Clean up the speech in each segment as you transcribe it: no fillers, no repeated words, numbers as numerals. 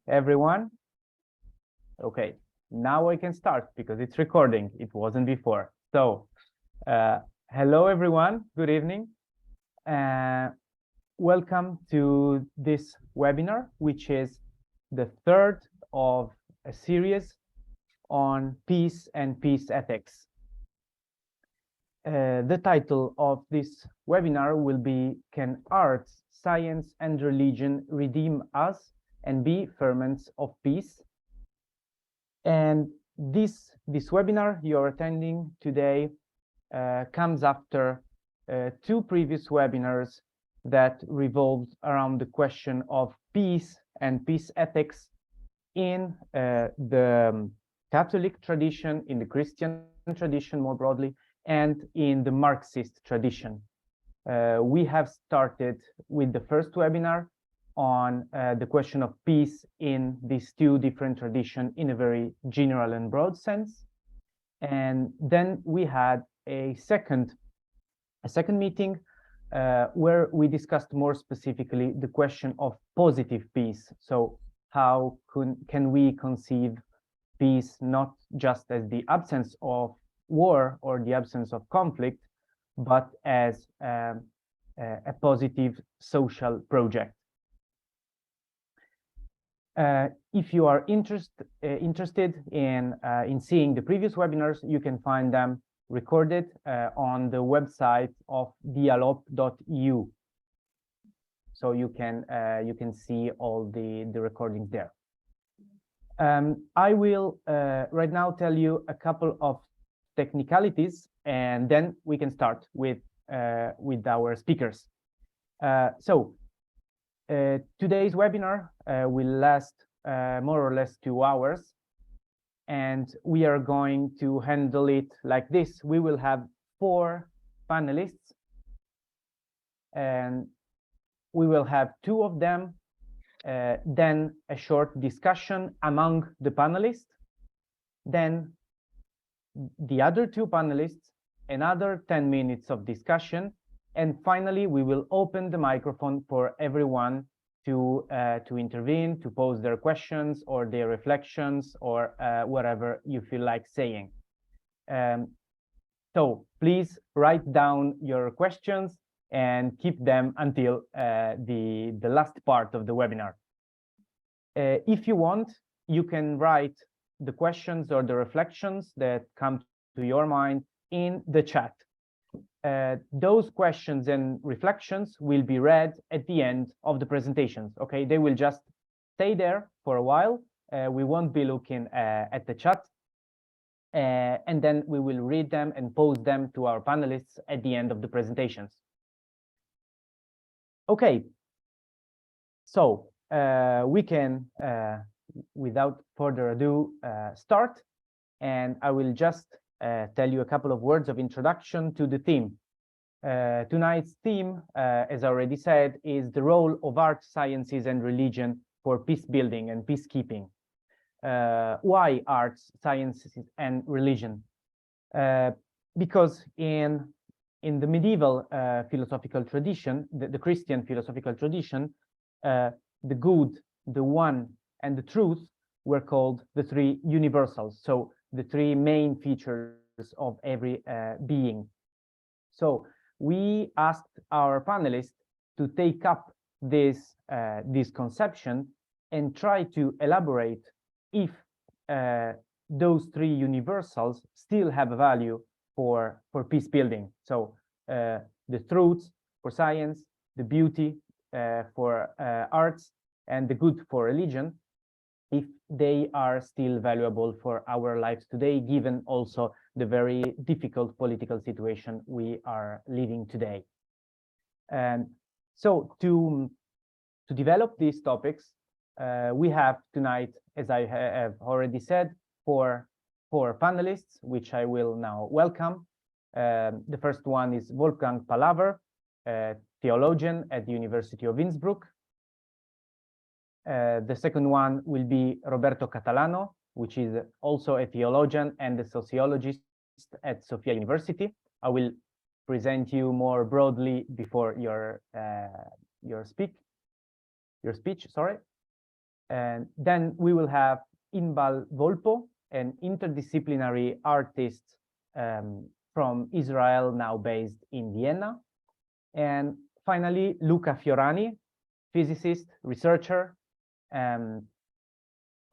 everyone. Okay, now I can start because it's recording. It wasn't before. So, hello everyone. Good evening. Uh, Welcome to this webinar, which is the third of a series on peace and peace ethics. The title of this webinar will be Can Arts, Science and Religion Redeem Us and Be Ferments of Peace? And this webinar you're attending today comes after two previous webinars that revolved around the question of peace and peace ethics in the Catholic tradition, in the Christian tradition more broadly, and in the Marxist tradition. We have started with the first webinar on the question of peace in these two different traditions in a very general and broad sense. And then we had a second meeting where we discussed more specifically the question of positive peace. So how can we conceive peace not just as the absence of war or the absence of conflict, but as a positive social project. If you are interested in seeing the previous webinars, you can find them recorded on the website of dialop.eu. So you can see all the recordings there. I will right now tell you a couple of technicalities, and then we can start with our speakers. Today's webinar will last more or less 2 hours, and we are going to handle it like this. We will have 4 panelists, and we will have 2 of them, then a short discussion among the panelists, then the other 2 panelists, another 10 minutes of discussion, and finally we will open the microphone for everyone to intervene, to pose their questions or their reflections or whatever you feel like saying. So please write down your questions and keep them until the last part of the webinar. If you want, you can write the questions or the reflections that come to your mind in the chat. Those questions and reflections will be read at the end of the presentations. Okay, they will just stay there for a while. We won't be looking at the chat, and then we will read them and pose them to our panelists at the end of the presentations. Okay, so we can, without further ado, start, and I will just tell you a couple of words of introduction to the theme. Tonight's theme, as I already said, is the role of art, sciences, and religion for peace building and peacekeeping. Why arts, sciences, and religion? Because in the medieval philosophical tradition, the Christian philosophical tradition, the good, the one, and the truth were called the 3 universals. So the 3 main features of every being. So we asked our panelists to take up this conception and try to elaborate if those 3 universals still have a value for peace building. So the truth for science, the beauty for arts, and the good for religion, if they are still valuable for our lives today, given also the very difficult political situation we are living today. And so to develop these topics, we have tonight, as I have already said, four panelists, which I will now welcome. The first one is Wolfgang Palaver, theologian at the University of Innsbruck. The second one will be Roberto Catalano, which is also a theologian and a sociologist at Sofia University. I will present you more broadly before your speech. Sorry. And then we will have Inbal Volpo, an interdisciplinary artist from Israel, now based in Vienna. And finally, Luca Fiorani, physicist, researcher,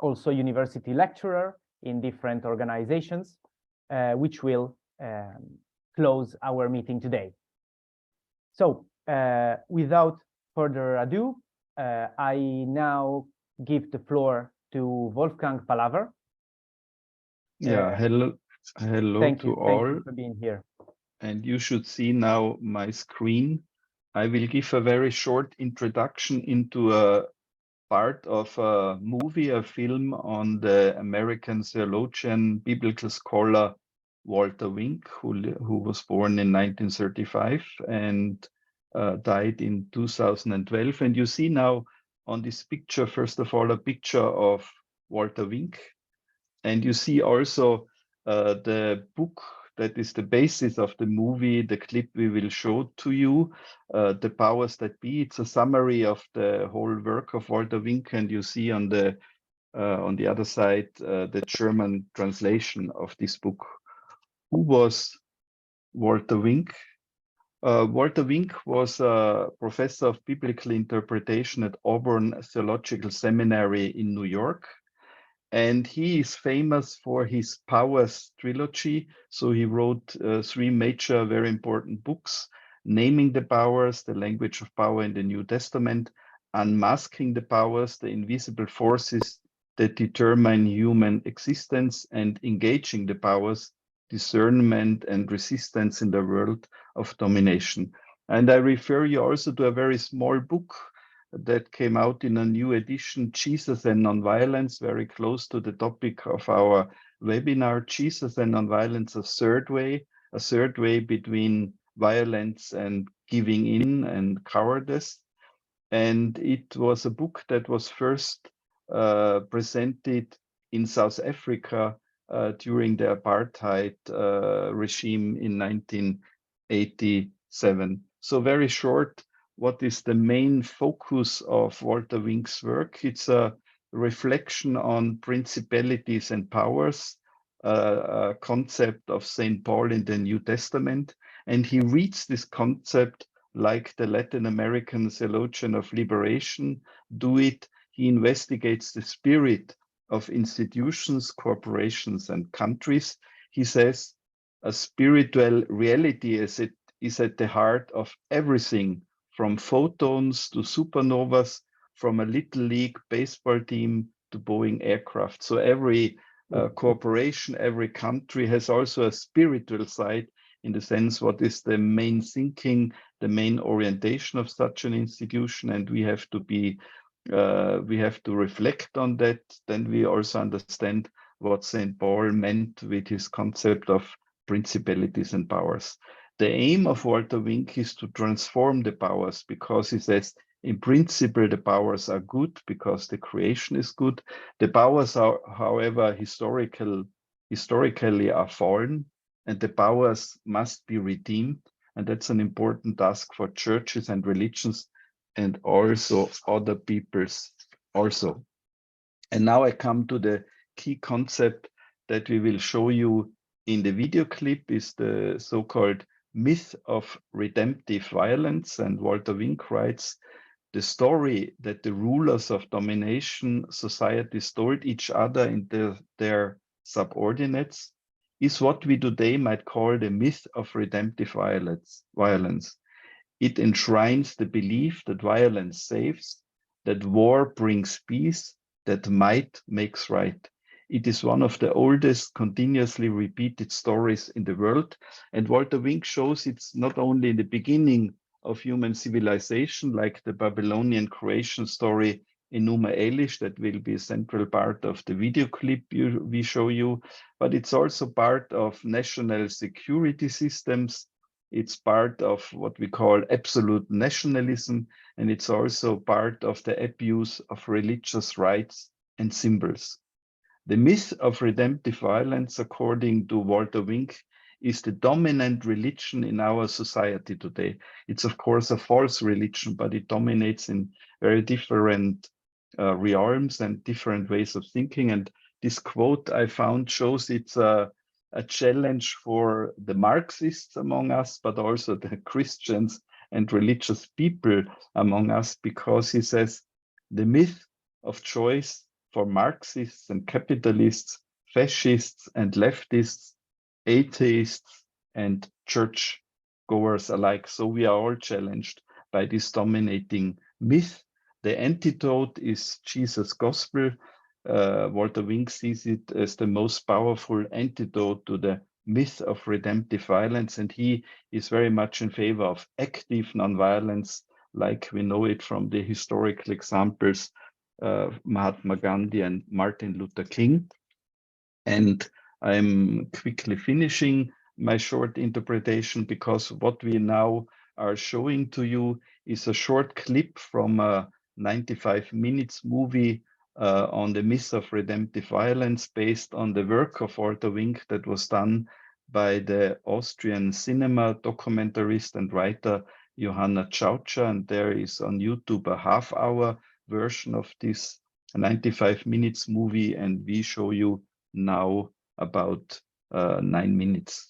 also university lecturer in different organizations, which will close our meeting today. So without further ado, I now give the floor to Wolfgang Palaver. Yeah, hello Thank to you. all. Thank you for being here. And you should see now my screen. I will give a very short introduction into a part of a movie, a film on the American theologian, biblical scholar Walter Wink, who was born in 1935 and died in 2012. And you see now on this picture, first of all, a picture of Walter Wink. And you see also the book that is the basis of the movie, the clip we will show to you, The Powers That Be. It's a summary of the whole work of Walter Wink, and you see on the other side the German translation of this book. Who was Walter Wink? Walter Wink was a professor of biblical interpretation at Auburn Theological Seminary in New York. And he is famous for his Powers trilogy. So he wrote three major, very important books: Naming the Powers, The Language of Power in the New Testament, Unmasking the Powers, The Invisible Forces that Determine Human Existence, and Engaging the Powers, Discernment and Resistance in the World of Domination. And I refer you also to a very small book that came out in a new edition, Jesus and Nonviolence, very close to the topic of our webinar, Jesus and Nonviolence, a third way between violence and giving in and cowardice. And it was a book that was first presented in South Africa during the apartheid regime in 1987. So very short, what is the main focus of Walter Wink's work? It's a reflection on principalities and powers, a concept of St. Paul in the New Testament. And he reads this concept like the Latin American theologian of liberation do it. He investigates the spirit of institutions, corporations, and countries. He says a spiritual reality is at the heart of everything, from photons to supernovas, from a little league baseball team to Boeing aircraft. So every corporation, every country has also a spiritual side, in the sense what is the main thinking, the main orientation of such an institution, and we have to reflect on that. Then we also understand what St. Paul meant with his concept of principalities and powers. The aim of Walter Wink is to transform the powers, because he says, in principle, the powers are good because the creation is good. The powers are, however, historically are fallen, and the powers must be redeemed. And that's an important task for churches and religions, and also other peoples also. And now I come to the key concept that we will show you in the video clip, is the so-called myth of redemptive violence. And Walter Wink writes, the story that the rulers of domination societies told each other and their subordinates is what we today might call the myth of redemptive violence. It enshrines the belief that violence saves, that war brings peace, that might makes right. It is one of the oldest continuously repeated stories in the world. And Walter Wink shows it's not only in the beginning of human civilization, like the Babylonian creation story in Numa Elish, that will be a central part of the video clip we show you, but it's also part of national security systems. It's part of what we call absolute nationalism, and it's also part of the abuse of religious rights and symbols. The myth of redemptive violence, according to Walter Wink, is the dominant religion in our society today. It's of course a false religion, but it dominates in very different realms and different ways of thinking. And this quote I found shows it's a challenge for the Marxists among us, but also the Christians and religious people among us, because he says the myth of choice for Marxists and capitalists, fascists and leftists, atheists and church goers alike. So we are all challenged by this dominating myth. The antidote is Jesus' gospel. Walter Wink sees it as the most powerful antidote to the myth of redemptive violence, and he is very much in favor of active nonviolence, like we know it from the historical examples Mahatma Gandhi and Martin Luther King. And I'm quickly finishing my short interpretation, because what we now are showing to you is a short clip from a 95 minutes movie on the myth of redemptive violence, based on the work of Walter Wink that was done by the Austrian cinema documentarist and writer Johanna Tschautscher. And there is on YouTube a half-hour version of this 95 minutes movie, and we show you now about 9 minutes.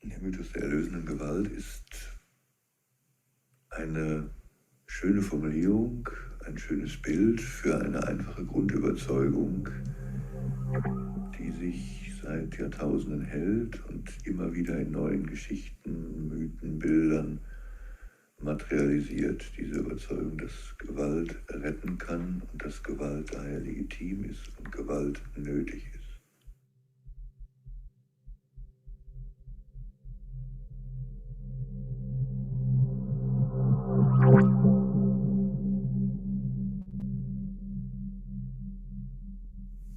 Der Mythos der erlösenden Gewalt ist eine schöne Formulierung, ein schönes Bild für eine einfache Grundüberzeugung, die sich seit Jahrtausenden hält und immer wieder in neuen Geschichten, Mythen, Bildern materialisiert. Diese Überzeugung, dass Gewalt retten kann und dass Gewalt daher legitim ist und Gewalt nötig ist.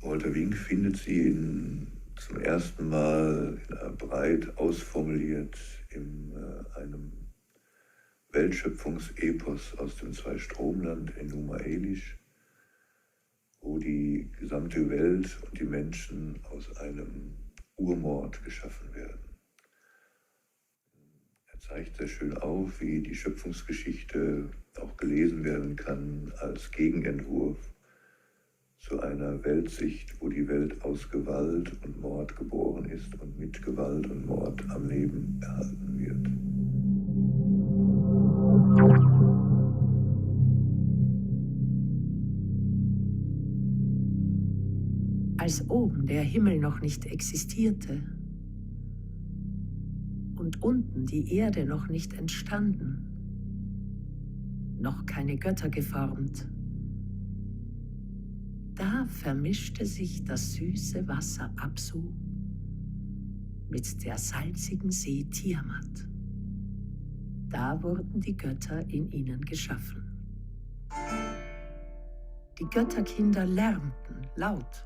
Walter Wink findet sie zum ersten Mal breit ausformuliert in einem Weltschöpfungsepos aus dem Zweistromland Enuma Elish, wo die gesamte Welt und die Menschen aus einem Urmord geschaffen werden. Er zeigt sehr schön auf, wie die Schöpfungsgeschichte auch gelesen werden kann als Gegenentwurf zu einer Weltsicht, wo die Welt aus Gewalt und Mord geboren ist und mit Gewalt und Mord am Leben erhalten wird. Als oben der Himmel noch nicht existierte und unten die Erde noch nicht entstanden, noch keine Götter geformt, da vermischte sich das süße Wasser Apsu mit der salzigen See Tiamat. Da wurden die Götter in ihnen geschaffen. Die Götterkinder lärmten laut.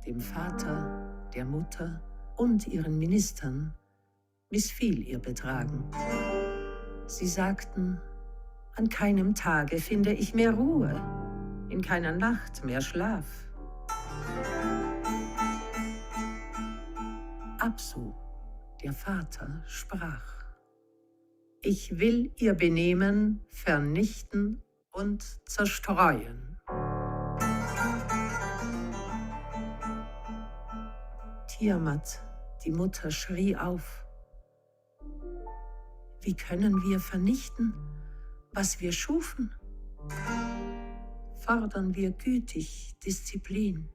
Dem Vater, der Mutter und ihren Ministern missfiel ihr Betragen. Sie sagten, an keinem Tage finde ich mehr Ruhe, in keiner Nacht mehr Schlaf. Apsu, der Vater, sprach: Ich will ihr Benehmen vernichten und zerstreuen. Tiamat, die Mutter, schrie auf: Wie können wir vernichten, was wir schufen? Fordern wir gütig Disziplin.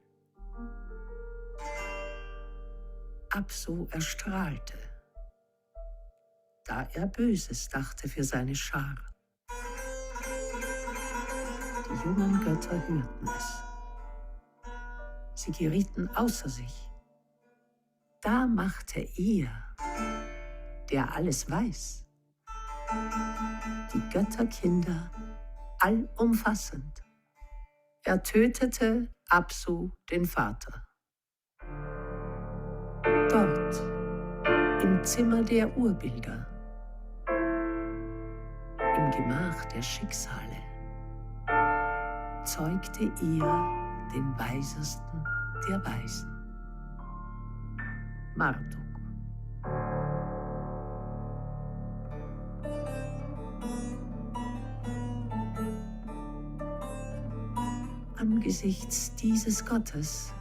Apsu erstrahlte, da er Böses dachte für seine Schar. Die jungen Götter hörten es. Sie gerieten außer sich. Da machte er, der alles weiß, die Götterkinder allumfassend. Er tötete Apsu, den Vater. Dort, im Zimmer der Urbilder, im Gemach der Schicksale, zeugte er den Weisesten der Weisen, Marduk. Angesichts dieses Gottes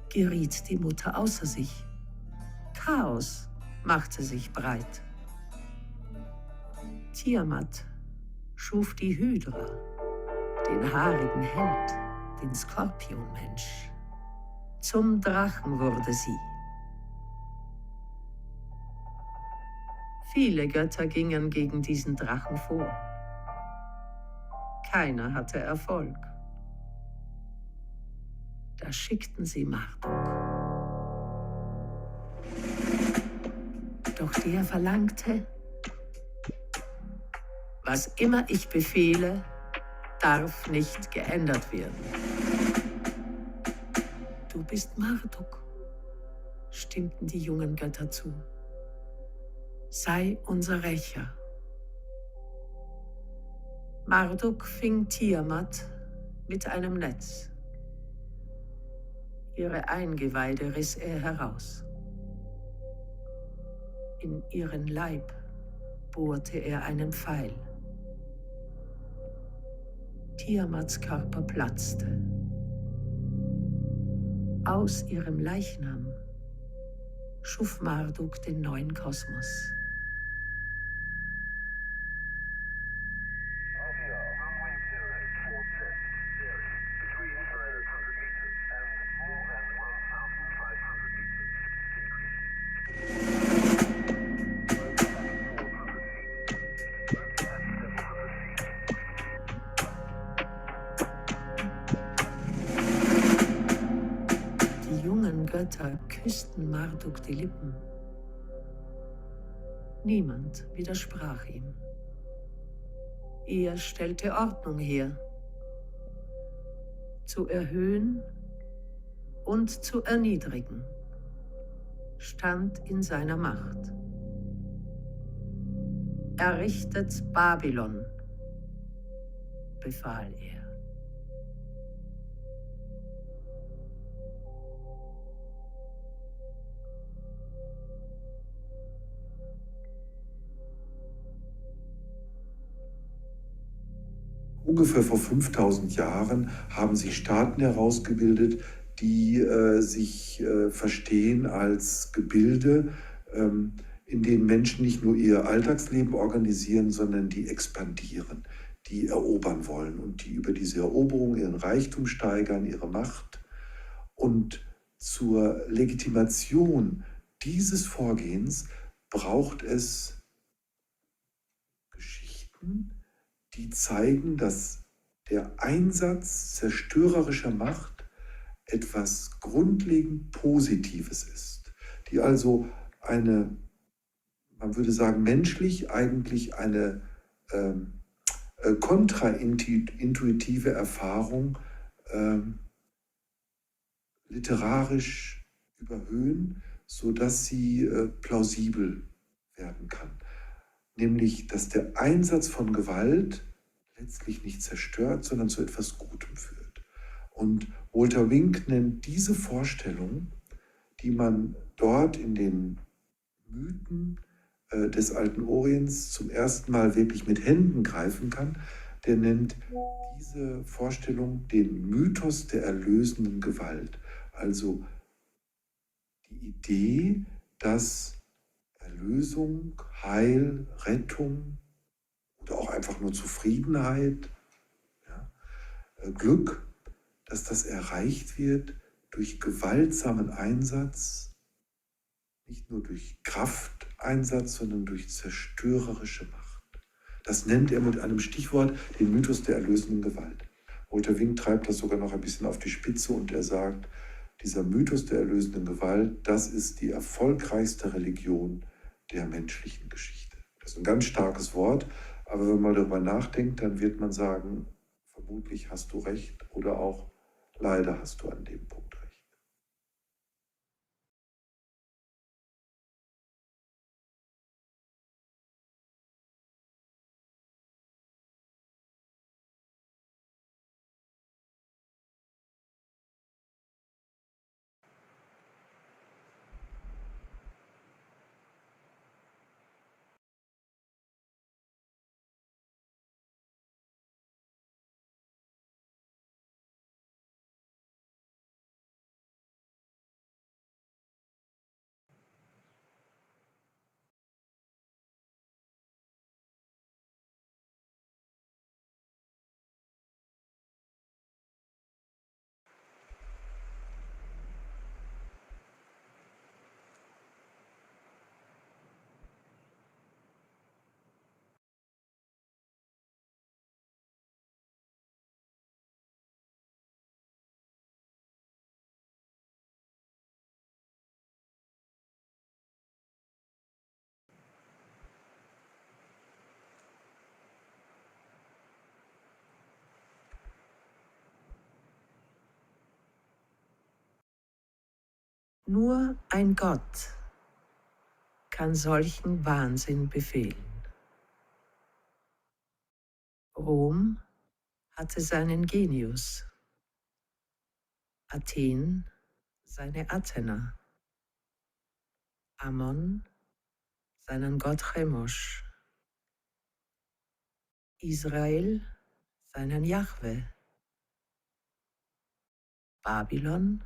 geriet die Mutter außer sich. Chaos machte sich breit. Tiamat schuf die Hydra, den haarigen Held, den Skorpionmensch. Zum Drachen wurde sie. Viele Götter gingen gegen diesen Drachen vor. Keiner hatte Erfolg. Da schickten sie Marduk. Doch der verlangte, was immer ich befehle, darf nicht geändert werden. Du bist Marduk, stimmten die jungen Götter zu. Sei unser Rächer. Marduk fing Tiamat mit einem Netz. Ihre Eingeweide riss er heraus. In ihren Leib bohrte er einen Pfeil. Tiamats Körper platzte. Aus ihrem Leichnam schuf Marduk den neuen Kosmos. Götter küssten Marduk die Lippen. Niemand widersprach ihm. Er stellte Ordnung her. Zu erhöhen und zu erniedrigen stand in seiner Macht. Errichtet Babylon, befahl er. Ungefähr vor 5000 Jahren haben sich Staaten herausgebildet, die sich verstehen als Gebilde, in denen Menschen nicht nur ihr Alltagsleben organisieren, sondern die expandieren, die erobern wollen und die über diese Eroberung ihren Reichtum steigern, ihre Macht. Und zur Legitimation dieses Vorgehens braucht es Geschichten, die zeigen, dass der Einsatz zerstörerischer Macht etwas grundlegend Positives ist, die also eine, man würde sagen menschlich, eigentlich eine kontraintuitive Erfahrung literarisch überhöhen, sodass sie plausibel werden kann. Nämlich, dass der Einsatz von Gewalt letztlich nicht zerstört, sondern zu etwas Gutem führt. Und Walter Wink nennt diese Vorstellung, die man dort in den Mythen des alten Orients zum ersten Mal wirklich mit Händen greifen kann, der nennt diese Vorstellung den Mythos der erlösenden Gewalt. Also die Idee, dass Erlösung, Heil, Rettung oder auch einfach nur Zufriedenheit, ja, Glück, dass das erreicht wird durch gewaltsamen Einsatz, nicht nur durch Krafteinsatz, sondern durch zerstörerische Macht. Das nennt er mit einem Stichwort den Mythos der erlösenden Gewalt. Walter Wink treibt das sogar noch ein bisschen auf die Spitze und er sagt, dieser Mythos der erlösenden Gewalt, das ist die erfolgreichste Religion der menschlichen Geschichte. Das ist ein ganz starkes Wort, aber wenn man darüber nachdenkt, dann wird man sagen, vermutlich hast du recht oder auch leider hast du an dem Punkt recht. Nur ein Gott kann solchen Wahnsinn befehlen. Rom hatte seinen Genius, Athen seine Athena, Ammon seinen Gott Chemosh, Israel seinen Jahwe, Babylon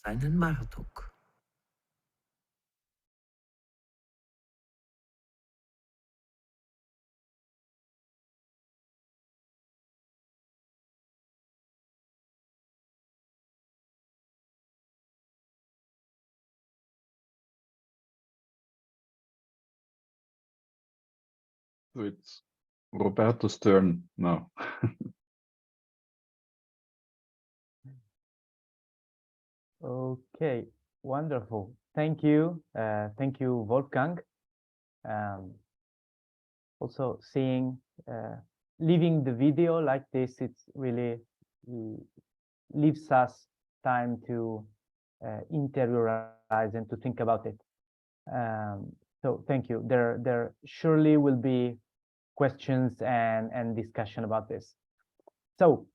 seinen Marduk. So it's Roberto's turn now. Okay, wonderful. Thank you. Thank you, Wolfgang. Also seeing, leaving the video like this, it's really leaves us time to interiorize and to think about it. So thank you. There surely will be questions and discussion about this. So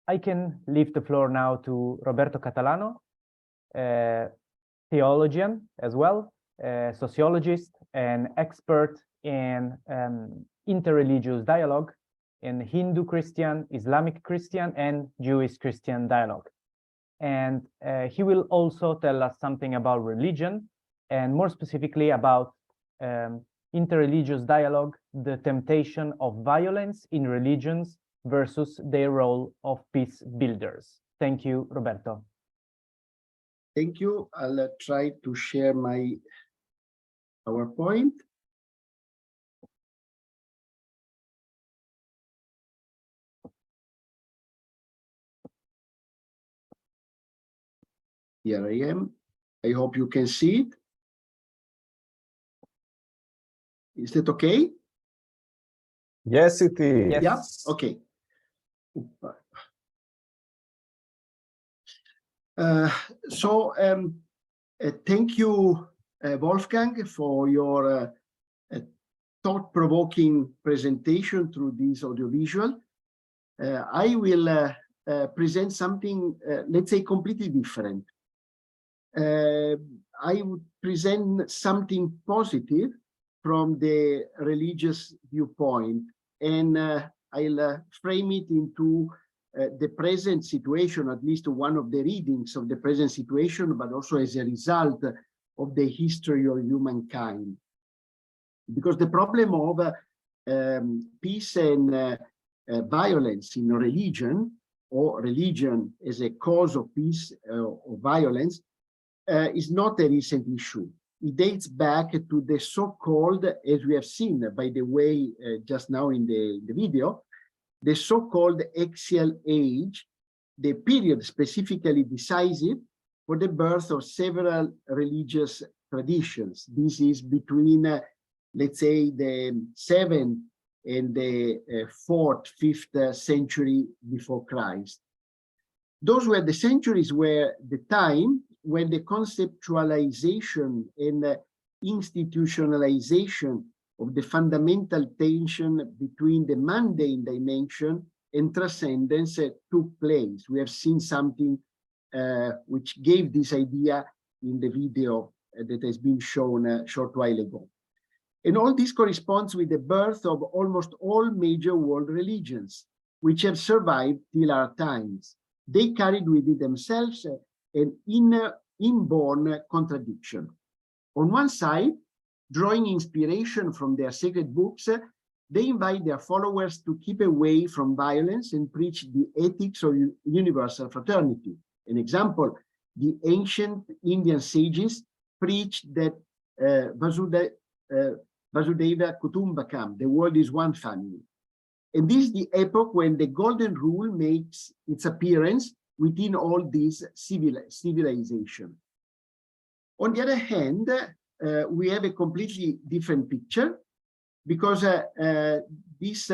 I can leave the floor now to Roberto Catalano, theologian as well, sociologist and expert in interreligious dialogue in Hindu Christian, Islamic Christian, and Jewish Christian dialogue. And he will also tell us something about religion, and more specifically about interreligious dialogue, the temptation of violence in religions versus their role of peace builders. Thank you, Roberto. Thank you. I'll try to share my PowerPoint. Here I am. I hope you can see it. Is that okay? Yes, it is. Yes. Yeah, okay. Thank you, Wolfgang, for your thought-provoking presentation through this audiovisual. I will present something, let's say, completely different. I would present something positive from the religious viewpoint, and I'll frame it into the present situation, at least one of the readings of the present situation, but also as a result of the history of humankind. Because the problem of peace and violence in religion, or religion as a cause of peace or violence, is not a recent issue. It dates back to the so-called, as we have seen, by the way, just now in the video, the so-called axial age, the period specifically decisive for the birth of several religious traditions. This is between, let's say, the 7th and the 4th, 5th century before Christ. Those were the centuries where the time when the conceptualization and institutionalization of the fundamental tension between the mundane dimension and transcendence took place. We have seen something which gave this idea in the video that has been shown a short while ago. And all this corresponds with the birth of almost all major world religions, which have survived till our times. They carried with it themselves an inborn contradiction. On one side, drawing inspiration from their sacred books, they invite their followers to keep away from violence and preach the ethics of universal fraternity. An example, the ancient Indian sages preached that Vasudeva Kutumbakam, the world is one family. And this is the epoch when the golden rule makes its appearance within all this civilization. On the other hand, we have a completely different picture, because these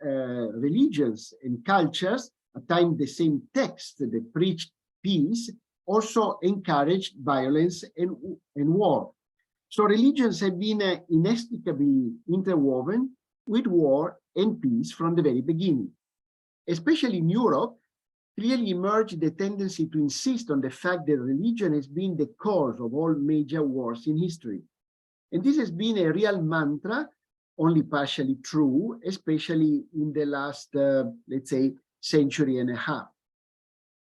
religions and cultures, at times the same text that preached peace, also encouraged violence and war. So religions have been inextricably interwoven with war and peace from the very beginning. Especially in Europe, clearly emerged the tendency to insist on the fact that religion has been the cause of all major wars in history. And this has been a real mantra, only partially true, especially in the last, let's say, century and a half.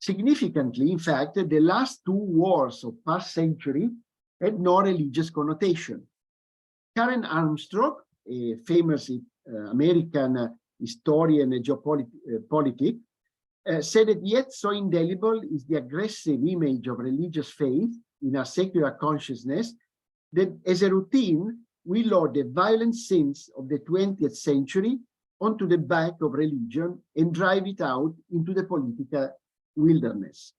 Significantly, in fact, the last two wars of past century had no religious connotation. Karen Armstrong, a famous American historian and geopolitic, said that yet so indelible is the aggressive image of religious faith in our secular consciousness that as a routine, we load the violent sins of the 20th century onto the back of religion and drive it out into the political wilderness.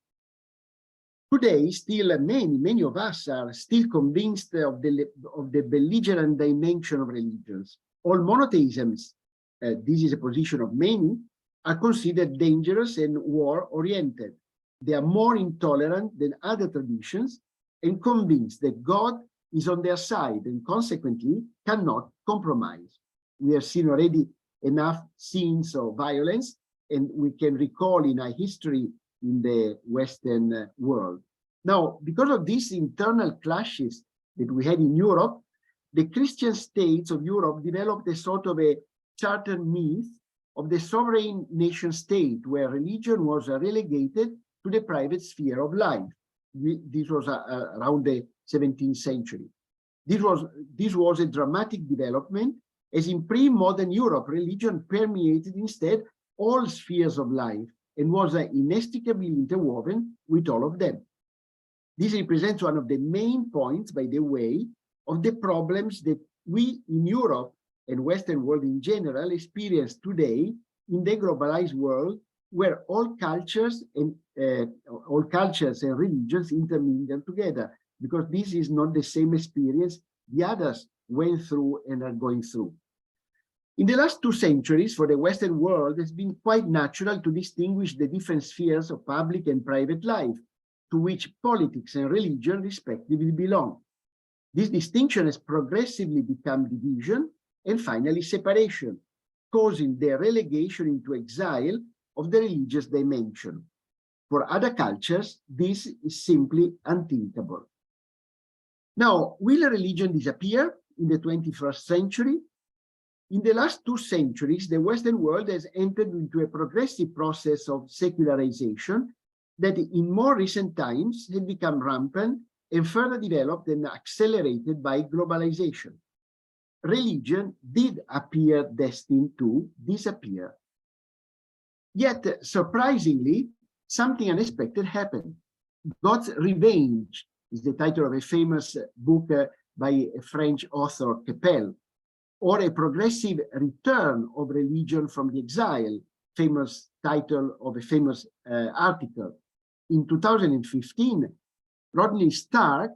Today, still many of us are still convinced of the belligerent dimension of religions. All monotheisms, this is a position of many, are considered dangerous and war-oriented. They are more intolerant than other traditions and convinced that God is on their side and consequently cannot compromise. We have seen already enough scenes of violence, and we can recall in our history in the Western world. Now, because of these internal clashes that we had in Europe, the Christian states of Europe developed a sort of a charter myth of the sovereign nation state, where religion was relegated to the private sphere of life. This was around the 17th century. This was a dramatic development, as in pre-modern Europe, religion permeated instead all spheres of life and was inextricably interwoven with all of them. This represents one of the main points, by the way, of the problems that we in Europe and Western world in general experience today in the globalized world, where all cultures and religions intermingle together, because this is not the same experience the others went through and are going through. In the last 2 centuries, for the Western world, it's been quite natural to distinguish the different spheres of public and private life, to which politics and religion respectively belong. This distinction has progressively become division and finally separation, causing the relegation into exile of the religious dimension. For other cultures, this is simply unthinkable. Now, will religion disappear in the 21st century? In the last 2 centuries, the Western world has entered into a progressive process of secularization that in more recent times had become rampant and further developed and accelerated by globalization. Religion did appear destined to disappear. Yet, surprisingly, something unexpected happened. God's Revenge is the title of a famous book by a French author, Capel, or a progressive return of religion from the exile, famous title of a famous article. In 2015, Rodney Stark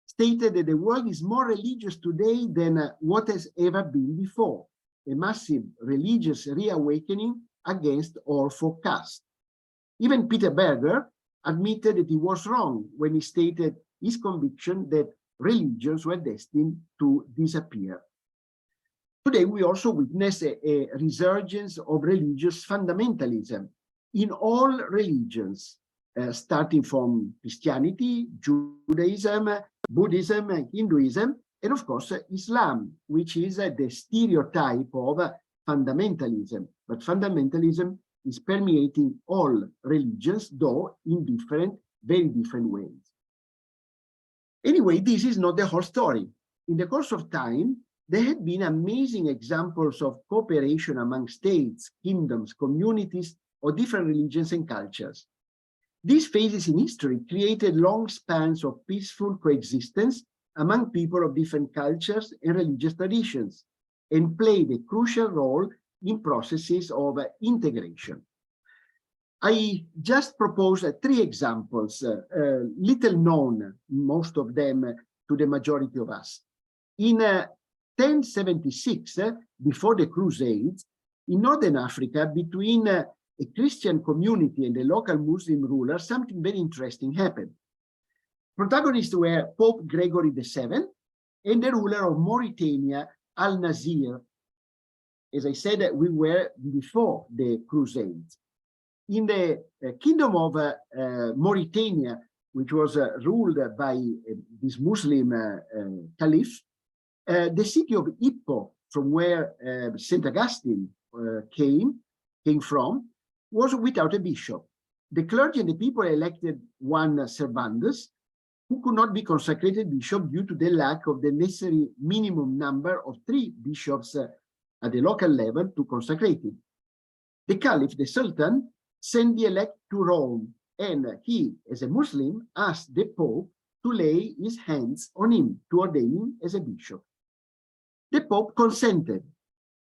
stated that the world is more religious today than what has ever been before, a massive religious reawakening against all forecasts. Even Peter Berger admitted that he was wrong when he stated his conviction that religions were destined to disappear. Today, we also witness a resurgence of religious fundamentalism in all religions, starting from Christianity, Judaism, Buddhism, Hinduism, and of course, Islam, which is the stereotype of fundamentalism. But fundamentalism is permeating all religions, though in very different ways. Anyway, this is not the whole story. In the course of time, there have been amazing examples of cooperation among states, kingdoms, communities, or different religions and cultures. These phases in history created long spans of peaceful coexistence among people of different cultures and religious traditions, and played a crucial role in processes of integration. I just propose 3 examples, little known, most of them to the majority of us. In 1076, before the Crusades, in Northern Africa, between a Christian community and the local Muslim ruler, something very interesting happened. Protagonists were Pope Gregory VII and the ruler of Mauritania, Al-Nasir. As I said, we were before the Crusades. In the kingdom of Mauritania, which was ruled by this Muslim caliph, the city of Hippo, from where St. Augustine came from, was without a bishop. The clergy and the people elected one servandus, who could not be consecrated bishop due to the lack of the necessary minimum number of 3 bishops at the local level to consecrate him. The caliph, the sultan, sent the elect to Rome, and he, as a Muslim, asked the Pope to lay his hands on him to ordain him as a bishop. The Pope consented,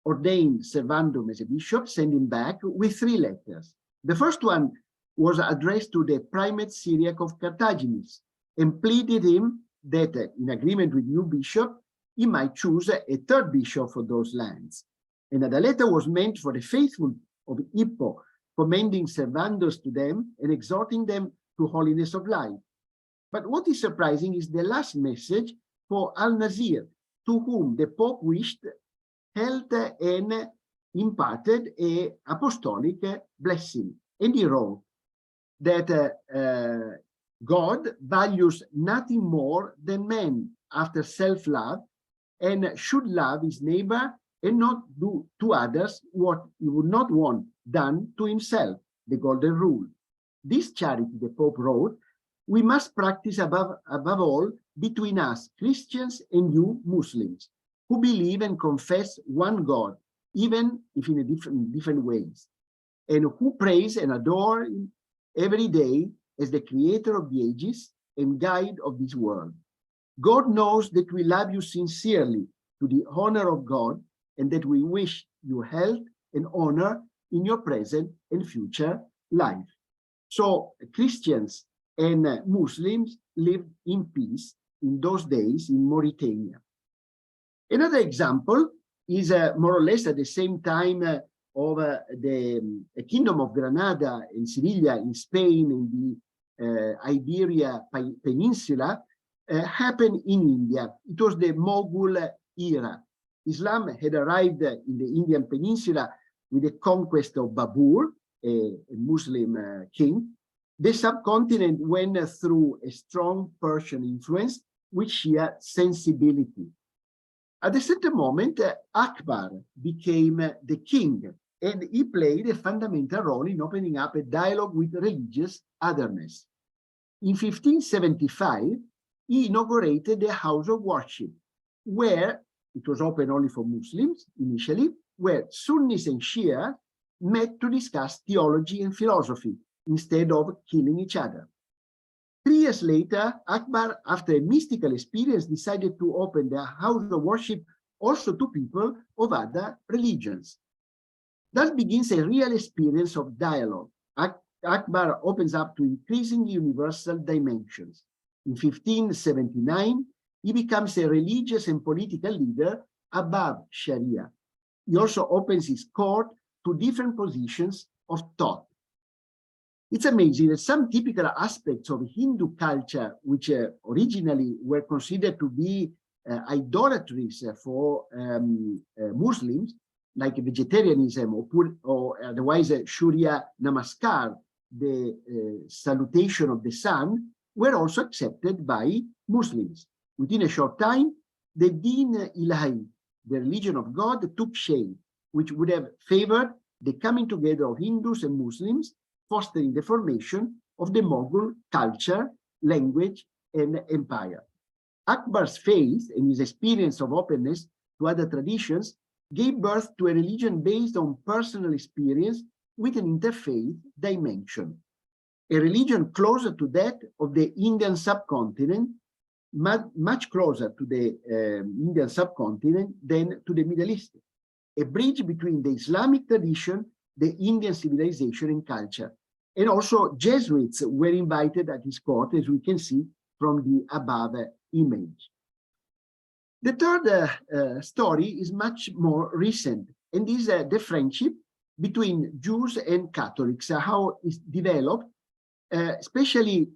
ordained Servandum as a bishop, sent him back with 3 letters. The first one was addressed to the Primate Syriac of Carthagines and pleaded him that, in agreement with new bishop, he might choose a 3rd bishop for those lands. Another letter was meant for the faithful of Hippo, commending Servandus to them and exhorting them to holiness of life. But what is surprising is the last message for Al-Nasir, to whom the Pope wished, held and imparted an apostolic blessing. And he wrote that God values nothing more than man after self-love, and should love his neighbor and not do to others what he would not want done to himself, the golden rule. This charity, the Pope wrote, we must practice above all between us, Christians, and you, Muslims, who believe and confess one God, even if in different ways, and who praise and adore him every day as the creator of the ages and guide of this world. God knows that we love you sincerely to the honor of God, and that we wish you health and honor in your present and future life. So Christians and Muslims lived in peace in those days in Mauritania. Another example is more or less at the same time of the Kingdom of Granada and Sevilla in Spain and the Iberia Peninsula happened in India. It was the Mughal era. Islam had arrived in the Indian Peninsula with the conquest of Babur, a Muslim king. The subcontinent went through a strong Persian influence with Shia sensibility. At a certain moment, Akbar became the king, and he played a fundamental role in opening up a dialogue with religious otherness. In 1575, he inaugurated the house of worship, where it was open only for Muslims initially, where Sunnis and Shia met to discuss theology and philosophy instead of killing each other. 3 years later, Akbar, after a mystical experience, decided to open the house of worship also to people of other religions. Thus begins a real experience of dialogue. Akbar opens up to increasingly universal dimensions. In 1579, he becomes a religious and political leader above Sharia. He also opens his court to different positions of thought. It's amazing that some typical aspects of Hindu culture, which originally were considered to be idolatries for Muslims, like vegetarianism or otherwise Surya Namaskar, the salutation of the sun, were also accepted by Muslims. Within a short time, the Din Ilahi, the religion of God, took shape, which would have favored the coming together of Hindus and Muslims, fostering the formation of the Mughal culture, language, and empire. Akbar's faith and his experience of openness to other traditions gave birth to a religion based on personal experience with an interfaith dimension. A religion closer to that of the Indian subcontinent, much closer to the Indian subcontinent than to the Middle East. A bridge between the Islamic tradition, the Indian civilization and culture. And also Jesuits were invited at his court, as we can see from the above image. The third story is much more recent, and is the friendship between Jews and Catholics, how it's developed, especially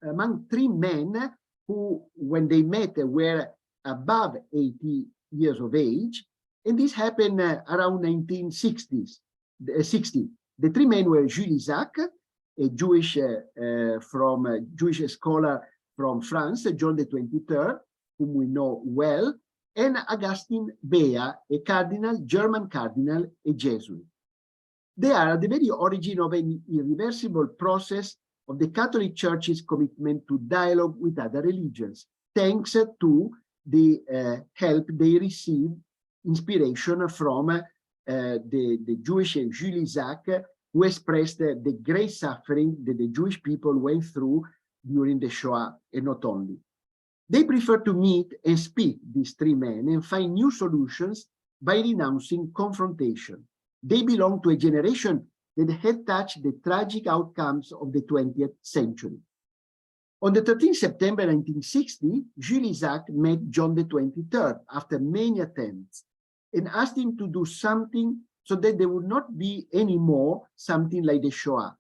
among three men who, when they met, were above 80 years of age, and this happened around 1960s. The three men were Jules Isaac, a Jewish scholar from France, John the 23rd, whom we know well, and Augustine Bea, a cardinal, German cardinal, a Jesuit. They are at the very origin of an irreversible process of the Catholic Church's commitment to dialogue with other religions, thanks to the help they received, inspiration from the Jewish Jules Isaac, who expressed the great suffering that the Jewish people went through during the Shoah, and not only. They prefer to meet and speak, these three men, and find new solutions by renouncing confrontation. They belong to a generation that had touched the tragic outcomes of the 20th century. On the 13th September 1960, Jules Isaac met John the 23rd after many attempts and asked him to do something so that there would not be any more something like the Shoah.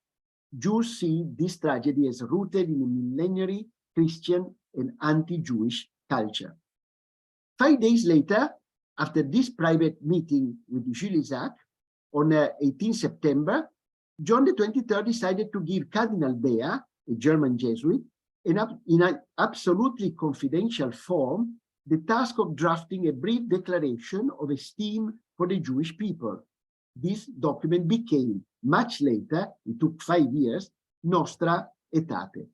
Jews see this tragedy as rooted in a millenary Christian and anti-Jewish culture. 5 days later, after this private meeting with Jules Isaac, on 18 September, John the 23rd decided to give Cardinal Bea, a German Jesuit, in an absolutely confidential form, the task of drafting a brief declaration of esteem for the Jewish people. This document became, much later, it took 5 years, Nostra Aetate.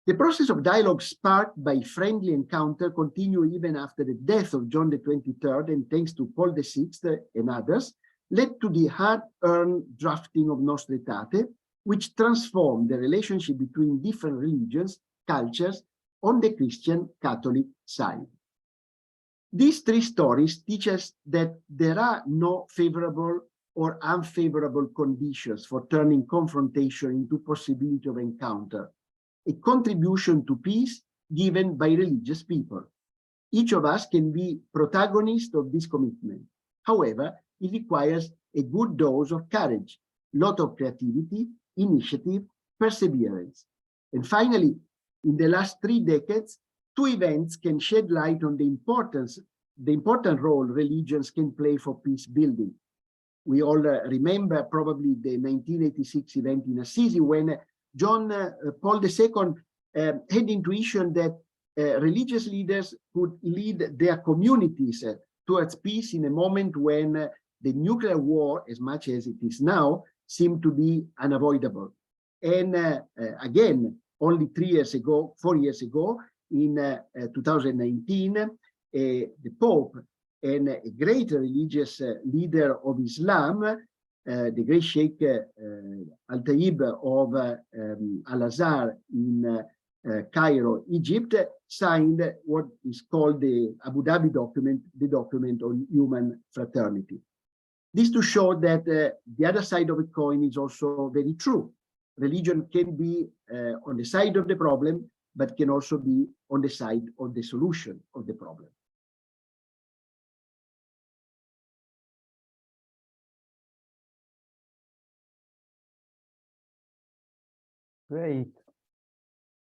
The process of dialogue sparked by friendly encounter continued even after the death of John the 23rd, and thanks to Paul VI and others, led to the hard-earned drafting of Nostra Aetate, which transformed the relationship between different religions, cultures, on the Christian Catholic side. These three stories teach us that there are no favorable or unfavorable conditions for turning confrontation into possibility of encounter, a contribution to peace given by religious people. Each of us can be protagonist of this commitment. However, it requires a good dose of courage, lot of creativity, initiative, perseverance. And finally, in the last 3 decades, 2 events can shed light on the important role religions can play for peace building. We all remember probably the 1986 event in Assisi, when John Paul II had intuition that religious leaders could lead their communities towards peace in a moment when the nuclear war, as much as it is now, seemed to be unavoidable. And again, only 4 years ago, in 2019, the Pope and a great religious leader of Islam, the great Sheikh Al-Taib of Al-Azhar in Cairo, Egypt, signed what is called the Abu Dhabi document, the document on human fraternity. This to show that the other side of a coin is also very true. Religion can be on the side of the problem, but can also be on the side of the solution of the problem. Great.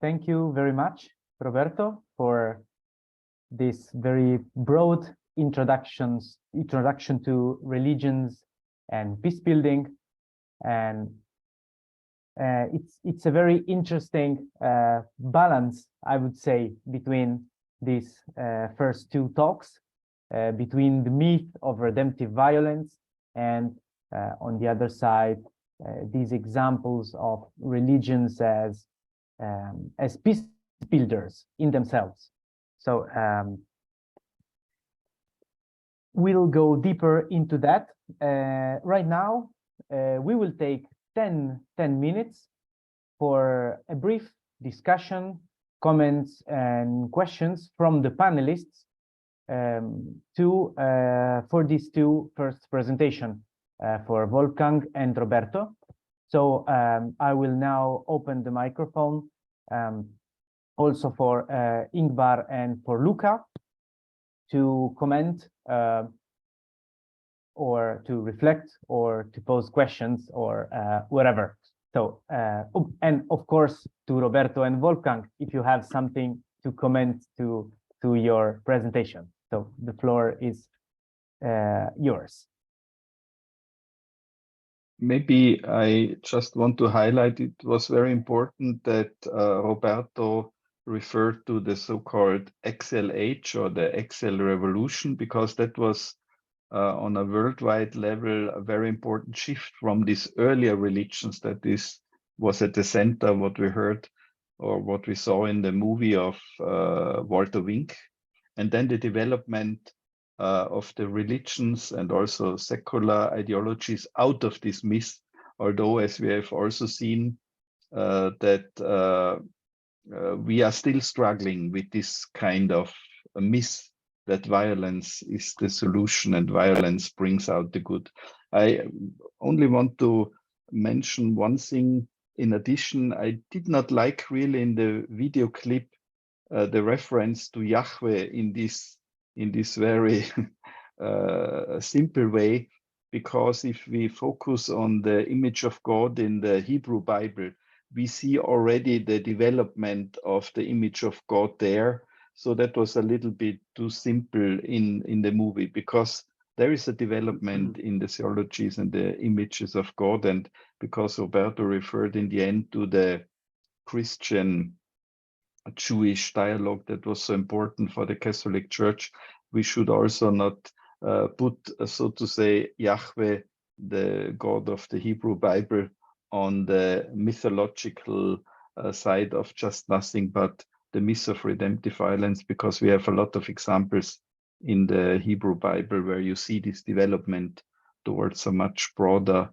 Thank you very much, Roberto, for this very broad introduction to religions and peace building. And it's a very interesting balance, I would say, between these first two talks, between the myth of redemptive violence and on the other side, these examples of religions as peace builders in themselves. So we'll go deeper into that. Right now, we will take 10 minutes for a brief discussion, comments, and questions from the panelists for these two first presentations for Wolfgang and Roberto. So I will now open the microphone also for Ingvar and for Luca to comment or to reflect or to pose questions or whatever. So, and of course, to Roberto and Wolfgang, if you have something to comment to your presentation. So the floor is yours. Maybe I just want to highlight, it was very important that Roberto referred to the so-called XLH or the XL revolution, because that was on a worldwide level a very important shift from these earlier religions that was at the center of what we heard or what we saw in the movie of Walter Wink, and then the development of the religions and also secular ideologies out of this myth, although as we have also seen that we are still struggling with this kind of a myth that violence is the solution and violence brings out the good. I only want to mention one thing. In addition, I did not like really in the video clip the reference to Yahweh in this very simple way, because if we focus on the image of God in the Hebrew Bible, we see already the development of the image of God there. So that was a little bit too simple in the movie, because there is a development in the theologies and the images of God. And because Roberto referred in the end to the Christian Jewish dialogue that was so important for the Catholic Church, we should also not put, so to say, Yahweh, the God of the Hebrew Bible, on the mythological side of just nothing but the myth of redemptive violence, because we have a lot of examples in the Hebrew Bible where you see this development towards a much broader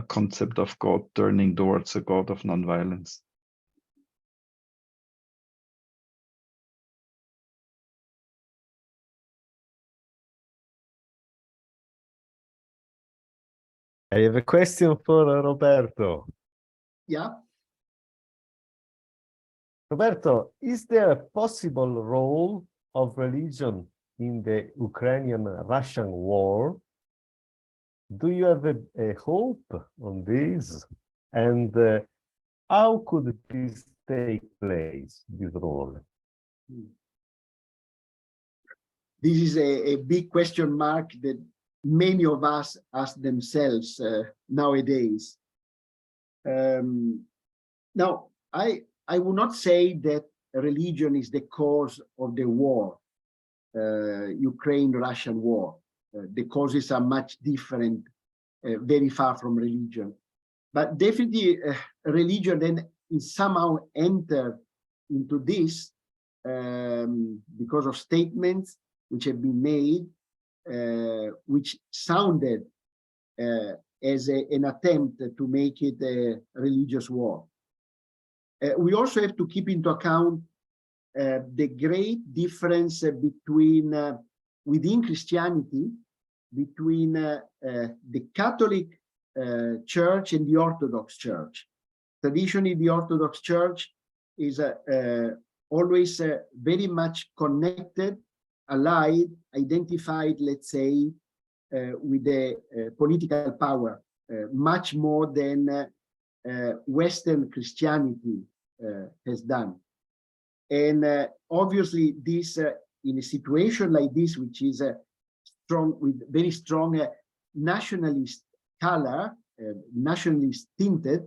concept of God, turning towards a God of nonviolence. I have a question for Roberto. Yeah. Roberto, is there a possible role of religion in the Ukrainian-Russian war? Do you have a hope on this? And how could this take place, this role? This is a big question mark that many of us ask themselves nowadays. Now, I would not say that religion is the cause of the war, Ukraine-Russian war. The causes are much different, very far from religion. But definitely religion then somehow entered into this because of statements which have been made, which sounded as an attempt to make it a religious war. We also have to keep into account the great difference between within Christianity between the Catholic Church and the Orthodox Church. Traditionally, the Orthodox Church is always very much connected, allied, identified, let's say, with the political power, much more than Western Christianity has done. And obviously, this in a situation like this, which is strong, with very strong nationalist color, nationalist tinted,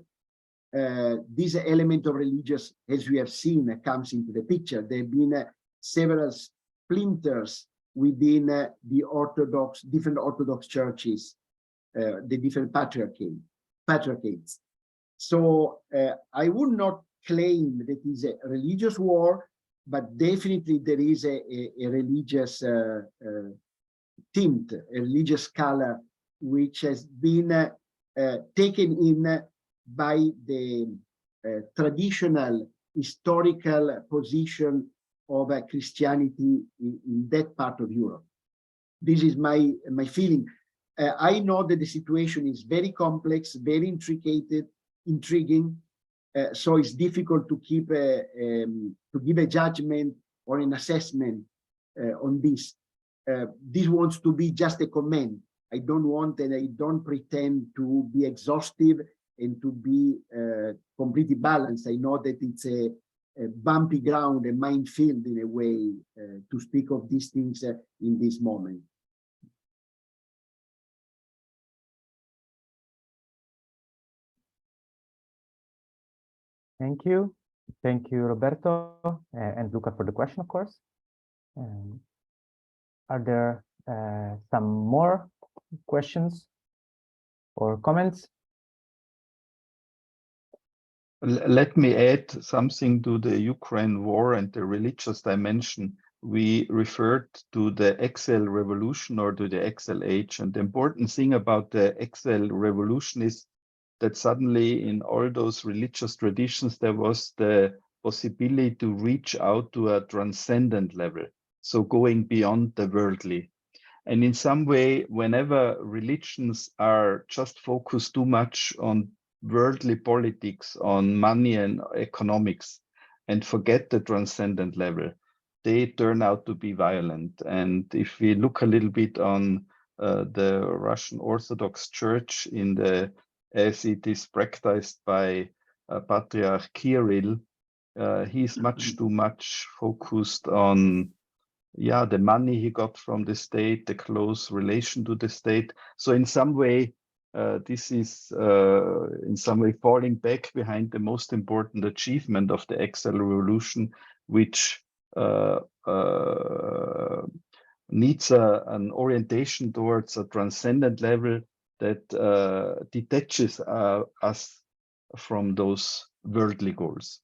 this element of religious, as we have seen, comes into the picture. There have been several splinters within the Orthodox, different Orthodox churches, the different patriarchates. So I would not claim that it is a religious war, but definitely there is a religious tint, a religious color, which has been taken in by the traditional historical position of Christianity in that part of Europe. This is my feeling. I know that the situation is very complex, very intriguing, so it's difficult to keep to give a judgment or an assessment on this. This wants to be just a comment. I don't want and I don't pretend to be exhaustive and to be completely balanced. I know that it's a bumpy ground, a minefield in a way, to speak of these things in this moment. Thank you. Thank you, Roberto and Luca, for the question, of course. Are there some more questions or comments? Let me add something to the Ukraine war and the religious dimension. We referred to the Excel revolution or to the Excel age. And the important thing about the Excel revolution is that suddenly in all those religious traditions, there was the possibility to reach out to a transcendent level. So going beyond the worldly. And in some way, whenever religions are just focused too much on worldly politics, on money and economics, and forget the transcendent level, they turn out to be violent. And if we look a little bit on the Russian Orthodox Church as it is practiced by Patriarch Kirill, he's much too much focused on the money he got from the state, the close relation to the state. So in some way, this is in some way falling back behind the most important achievement of the Excel revolution, which needs an orientation towards a transcendent level that detaches us from those worldly goals.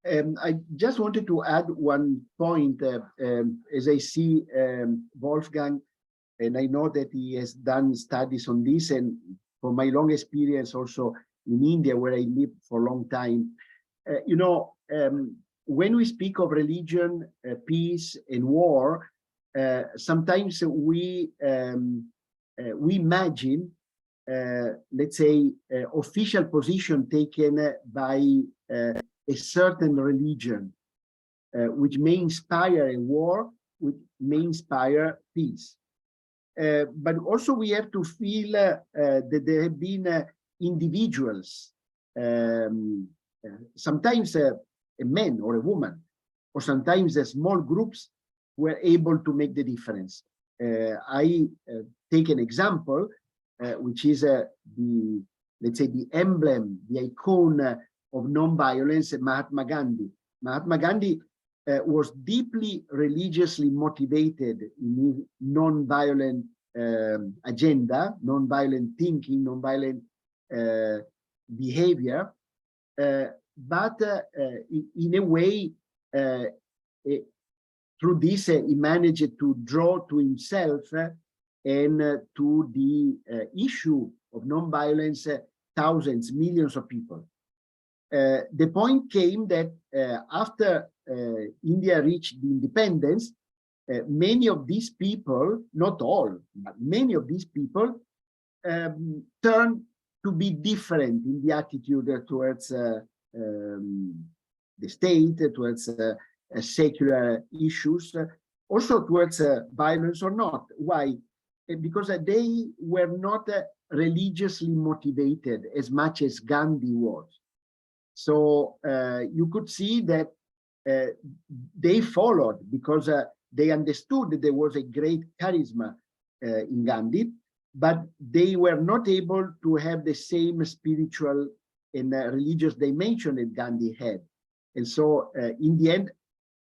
I just wanted to add one point, as I see Wolfgang, and I know that he has done studies on this, and from my long experience also in India, where I lived for a long time, you know, when we speak of religion, peace, and war, sometimes we imagine, let's say, official position taken by a certain religion, which may inspire a war, which may inspire peace. But also we have to feel that there have been individuals, sometimes a man or a woman, or sometimes small groups were able to make the difference. I take an example, which is let's say the emblem, the icon of non-violence, Mahatma Gandhi. Mahatma Gandhi was deeply religiously motivated in his non-violent agenda, non-violent thinking, non-violent behavior, but in a way, through this, he managed to draw to himself and to the issue of non-violence thousands, millions of people. the point came that after India reached the independence, many of these people, not all, but many of these people turned to be different in the attitude towards the state, towards secular issues, also towards violence or not. Why? Because they were not religiously motivated as much as Gandhi was. So you could see that they followed because they understood that there was a great charisma in Gandhi, but they were not able to have the same spiritual and religious dimension that Gandhi had. And so in the end,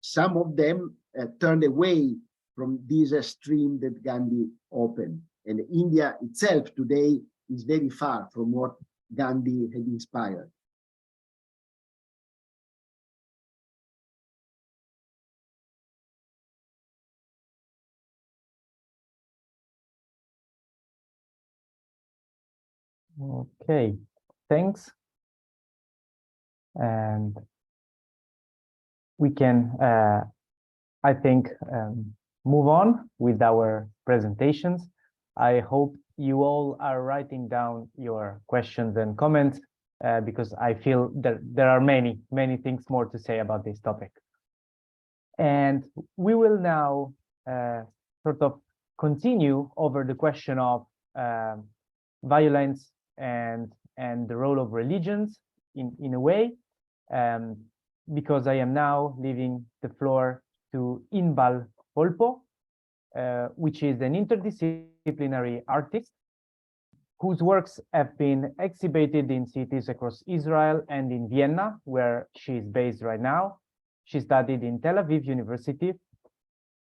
some of them turned away from this stream that Gandhi opened. And India itself today is very far from what Gandhi had inspired. Okay, thanks. And we can, I think, move on with our presentations. I hope you all are writing down your questions and comments because I feel that there are many things more to say about this topic. And we will now sort of continue over the question of violence and the role of religions in a way, because I am now leaving the floor to Inbal Volpo, which is an interdisciplinary artist whose works have been exhibited in cities across Israel and in Vienna, where she is based right now. She studied in Tel Aviv University,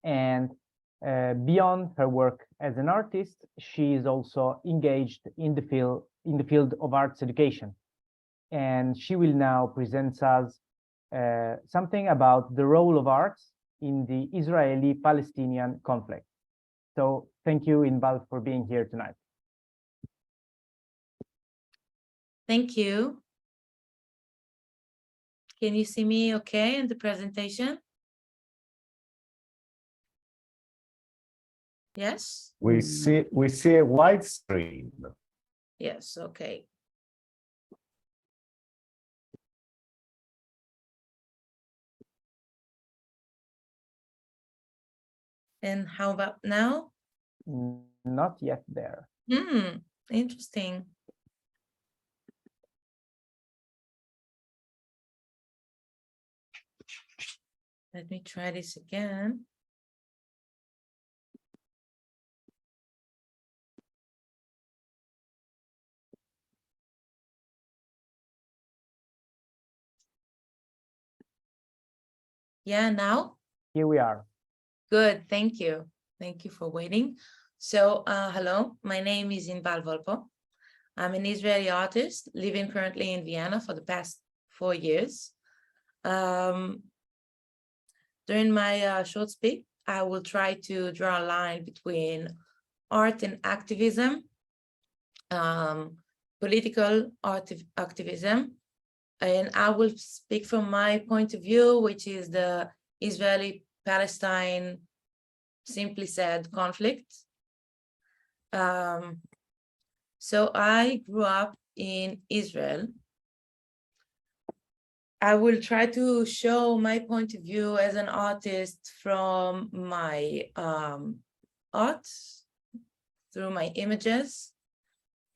and beyond her work as an artist, she is also engaged in the field of arts education. And she will now present us something about the role of arts in the Israeli-Palestinian conflict. So thank you, Inbal, for being here tonight. Thank you. Can you see me okay in the presentation? Yes? We see a wide screen. Yes, okay. And how about now? Not yet there. Interesting. Let me try this again. Yeah, now? Here we are. Good, thank you. Thank you for waiting. So, hello, my name is Inbal Volpo. I'm an Israeli artist living currently in Vienna for the past 4 years. During my short speech, I will try to draw a line between art and activism, political art activism, and I will speak from my point of view, which is the Israeli-Palestine, simply said, conflict. So I grew up in Israel. I will try to show my point of view as an artist from my art, through my images.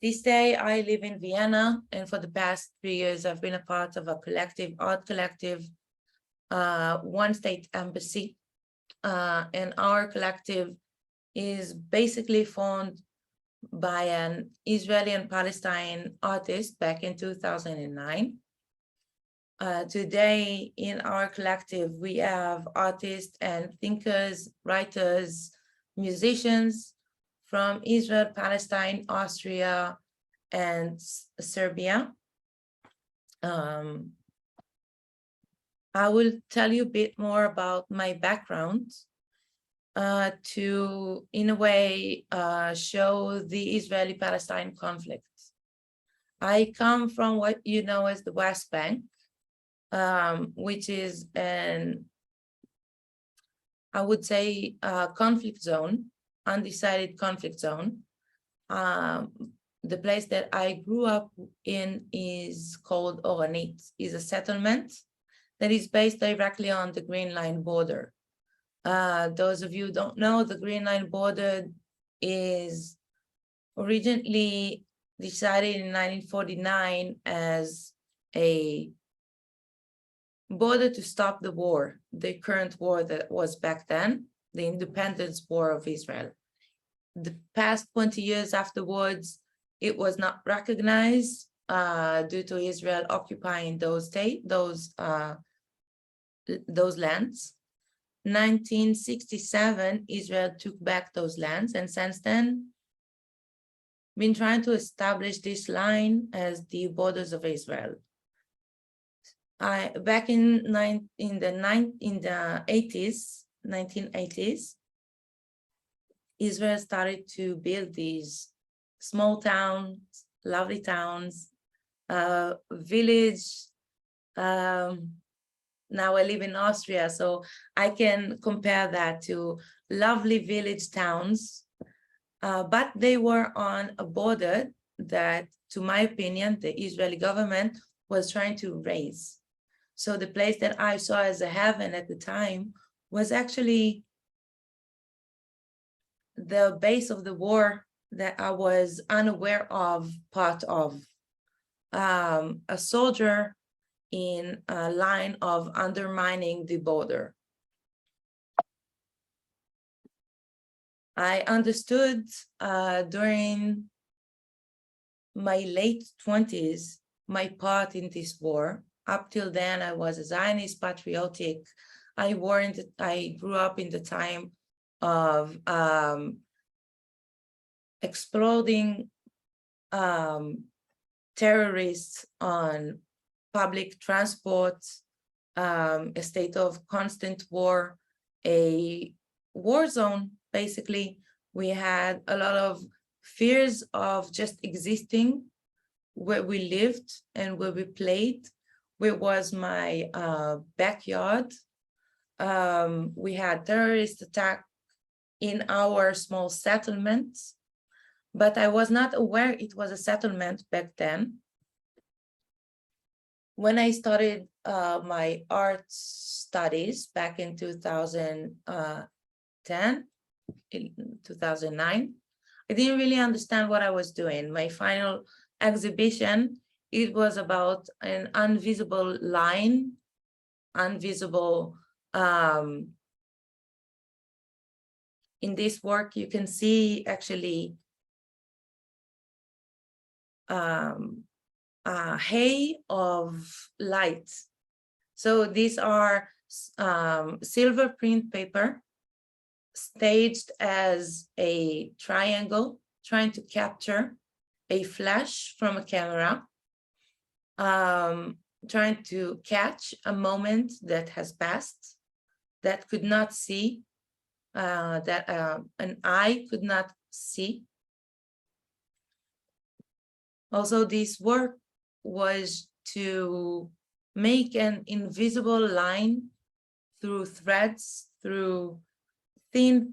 This day I live in Vienna, and for the past 3 years I've been a part of a collective, art collective, One State Embassy. And our collective is basically formed by an Israeli and Palestine artist back in 2009. Today in our collective, we have artists and thinkers, writers, musicians from Israel, Palestine, Austria, and Serbia. I will tell you a bit more about my background to, in a way, show the Israeli-Palestine conflict. I come from what you know as the West Bank, which is I would say, conflict zone, undecided conflict zone. The place that I grew up in is called Oranit, is a settlement that is based directly on the Green Line border. Those of you who don't know, the Green Line border is originally decided in 1949 as a border to stop the war, the current war that was back then, the independence war of Israel. The past 20 years afterwards, it was not recognized due to Israel occupying those lands. 1967, Israel took back those lands, and since then, been trying to establish this line as the borders of Israel. Back in the 1980s, Israel started to build these small towns, lovely towns, village. Now I live in Austria, so I can compare that to lovely village towns. But they were on a border that, to my opinion, the Israeli government was trying to raise. So the place that I saw as a heaven at the time was actually the base of the war that I was unaware of, part of. A soldier in a line of undermining the border. I understood during my late 20s my part in this war. Up till then, I was a Zionist, patriotic. I grew up in the time of exploding terrorists on public transport, a state of constant war, a war zone, basically. We had a lot of fears of just existing where we lived and where we played, where was my backyard. We had terrorist attack in our small settlements, but I was not aware it was a settlement back then. When I started my art studies back in 2009, I didn't really understand what I was doing. My final exhibition, it was about an invisible line, invisible. In this work, you can see actually a hay of light. So these are silver print paper staged as a triangle, trying to capture a flash from a camera, trying to catch a moment that has passed, that could not see, that an eye could not see. Also, this work was to make an invisible line through threads, through thin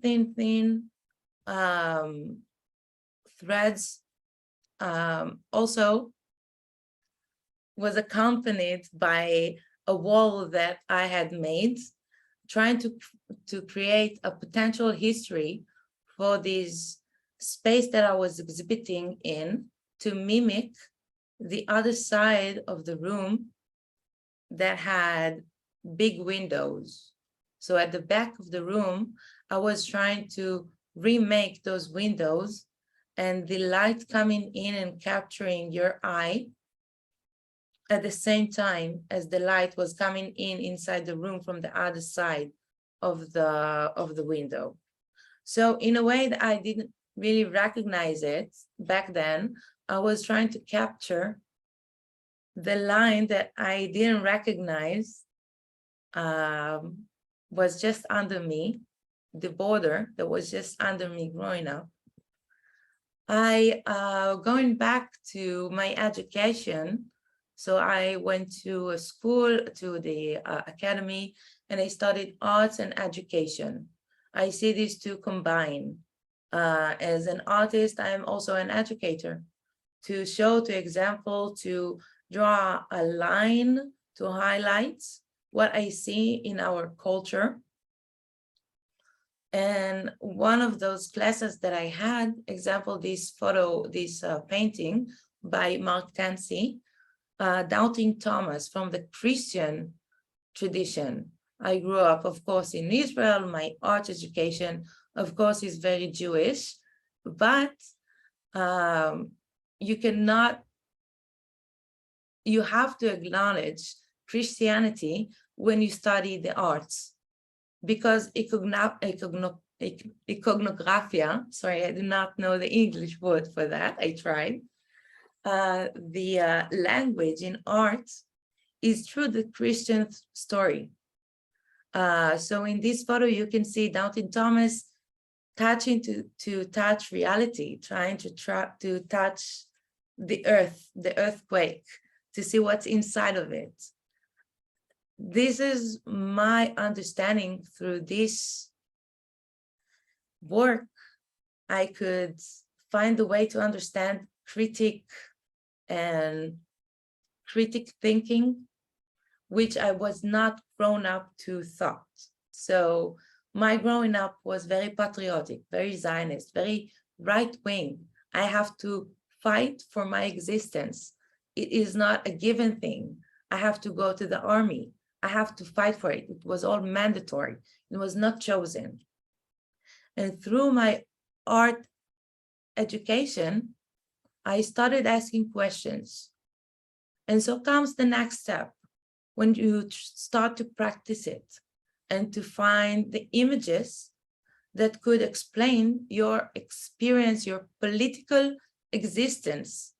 threads. Also was accompanied by a wall that I had made, trying to create a potential history for this space that I was exhibiting in, to mimic the other side of the room that had big windows. So at the back of the room, I was trying to remake those windows and the light coming in and capturing your eye at the same time as the light was coming in inside the room from the other side of the window. So in a way that I didn't really recognize it back then, I was trying to capture the line that I didn't recognize was just under me, the border that was just under me growing up. Going back to my education, so I went to a school, to the academy, and I studied arts and education. I see these two combine. As an artist, I am also an educator, to show, to example, to draw a line, to highlight what I see in our culture. And one of those classes that I had, example, this photo, this painting by Mark Tansey, Doubting Thomas, from the Christian tradition. I grew up, of course, in Israel. My art education, of course, is very Jewish, but you have to acknowledge Christianity when you study the arts, because iconographia, sorry, I do not know the English word for that, I tried. The language in art is through the Christian story. So in this photo, you can see Doubting Thomas touching to touch reality, trying to touch the earth, the earthquake, to see what's inside of it. This is my understanding. Through this work, I could find a way to understand critic thinking, which I was not grown up to thought. So my growing up was very patriotic, very Zionist, very right-wing. I have to fight for my existence. It is not a given thing. I have to go to the army. I have to fight for it. It was all mandatory. It was not chosen. And through my art education, I started asking questions. And so comes the next step, when you start to practice it and to find the images that could explain your experience, your political existence,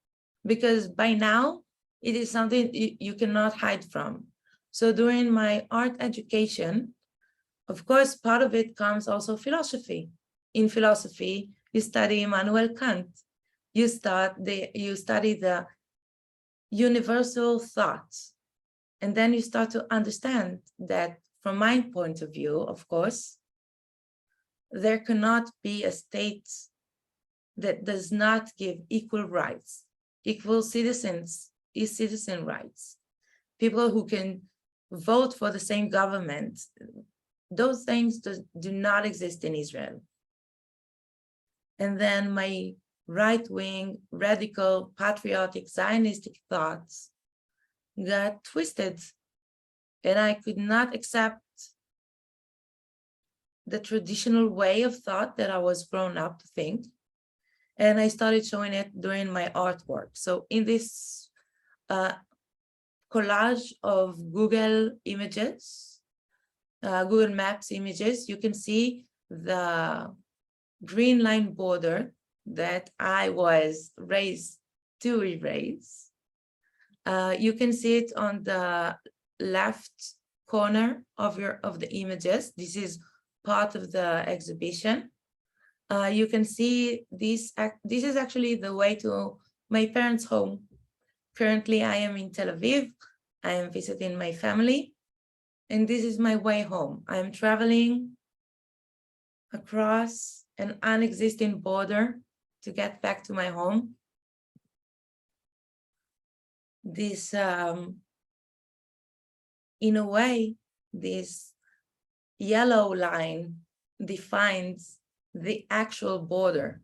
because by now it is something you cannot hide from. So during my art education, of course, part of it comes also philosophy. In philosophy, you study Immanuel Kant. You study the universal thoughts. And then you start to understand that from my point of view, of course, there cannot be a state that does not give equal rights, equal citizen rights, people who can vote for the same government. Those things do not exist in Israel. And then my right-wing, radical, patriotic, Zionistic thoughts got twisted, and I could not accept the traditional way of thought that I was grown up to think. And I started showing it during my artwork. So in this collage of Google images, Google Maps images, you can see the green line border that I was raised to erase. You can see it on the left corner of the images. This is part of the exhibition. You can see this is actually the way to my parents' home. Currently, I am in Tel Aviv. I am visiting my family, and this is my way home. I am traveling across an unexisting border to get back to my home. This, in a way, this yellow line defines the actual border.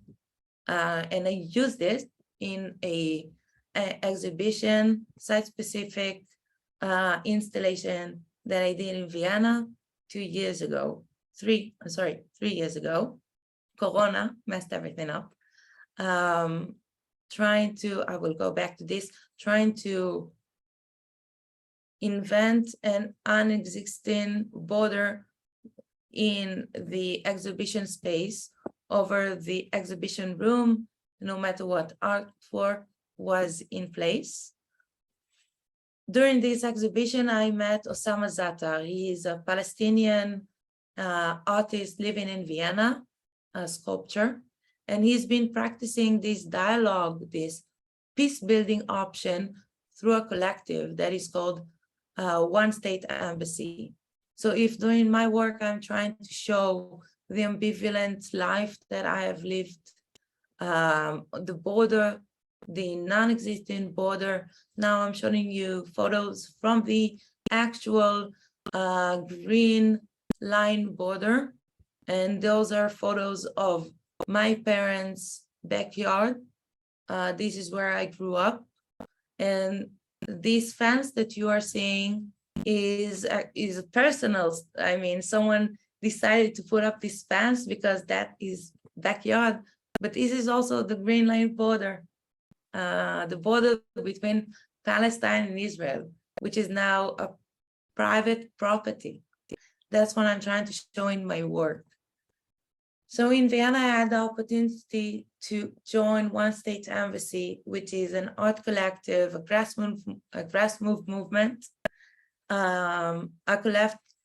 And I used this in a exhibition, site-specific installation that I did in Vienna 3 years ago. Corona messed everything up. I will go back to this, trying to invent an unexisting border in the exhibition space over the exhibition room, no matter what artwork was in place. During this exhibition, I met Osama Zatar. He is a Palestinian artist living in Vienna, a sculptor. And he's been practicing this dialogue, this peace building option through a collective that is called One State Embassy. So if during my work, I'm trying to show the ambivalent life that I have lived, the border, the non-existent border. Now I'm showing you photos from the actual green line border. And those are photos of my parents' backyard. This is where I grew up. And this fence that you are seeing is personal. I mean, someone decided to put up this fence because that is backyard. But this is also the Green Line border, the border between Palestine and Israel, which is now a private property. That's what I'm trying to show in my work. So in Vienna, I had the opportunity to join One State Embassy, which is an art collective, a grassroots movement, a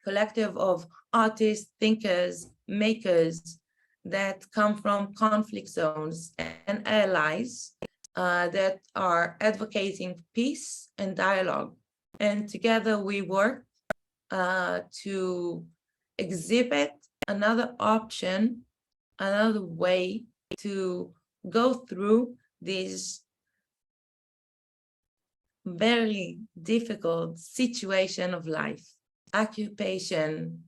collective of artists, thinkers, makers that come from conflict zones and allies that are advocating peace and dialogue. And together we work to exhibit another option, another way to go through this very difficult situation of life, occupation,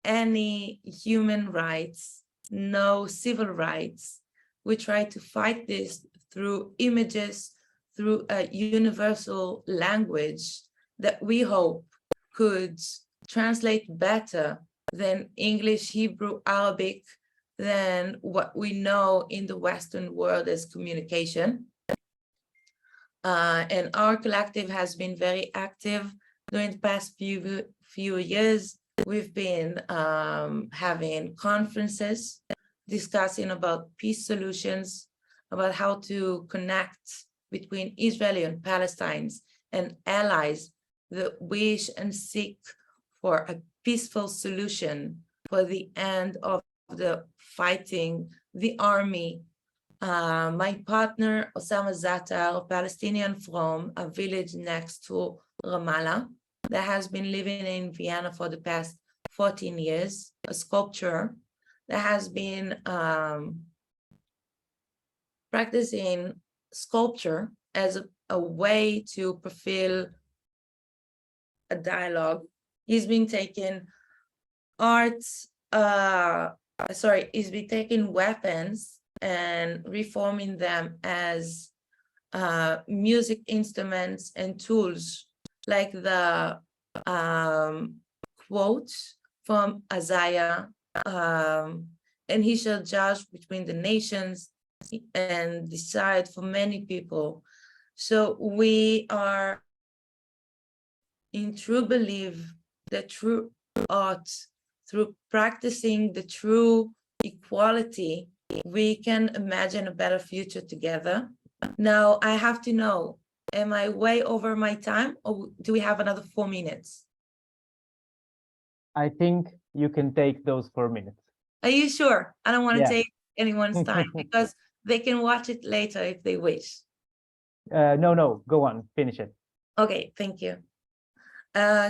any human rights, no civil rights. We try to fight this through images, through a universal language that we hope could translate better than English, Hebrew, Arabic, than what we know in the Western world as communication. And our collective has been very active during the past few years. We've been having conferences discussing about peace solutions, about how to connect between Israeli and Palestinians and allies that wish and seek for a peaceful solution for the end of the fighting, the army. My partner, Osama Zatar, a Palestinian from a village next to Ramallah, that has been living in Vienna for the past 14 years, a sculptor that has been practicing sculpture as a way to fulfill a dialogue. He's been taking he's been taking weapons and reforming them as music instruments and tools, like the quote from Isaiah, and he shall judge between the nations and decide for many people. So we are in true belief that true art, through practicing the true equality, we can imagine a better future together. Now, I have to know, am I way over my time, or do we have another 4 minutes? I think you can take those 4 minutes. Are you sure? I don't want to Yeah. take anyone's time because they can watch it later if they wish. No, go on, finish it. Okay, thank you.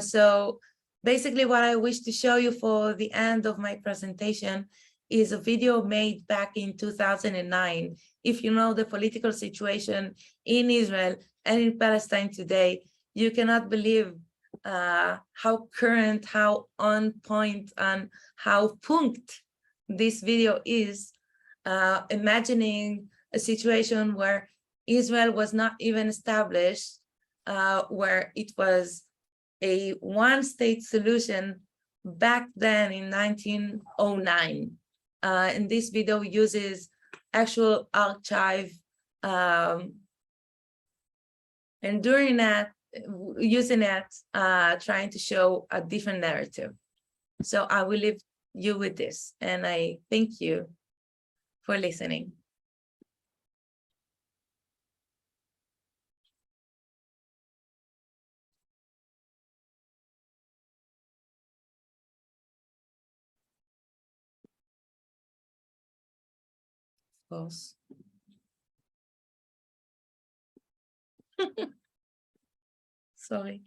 So basically what I wish to show you for the end of my presentation is a video made back in 2009. If you know the political situation in Israel and in Palestine today, you cannot believe how current, how on point, and how punct this video is, imagining a situation where Israel was not even established, where it was a one-state solution back then in 1909. And this video uses actual archive, and during that, using it, trying to show a different narrative. So I will leave you with this, and I thank you for listening. course. Sorry.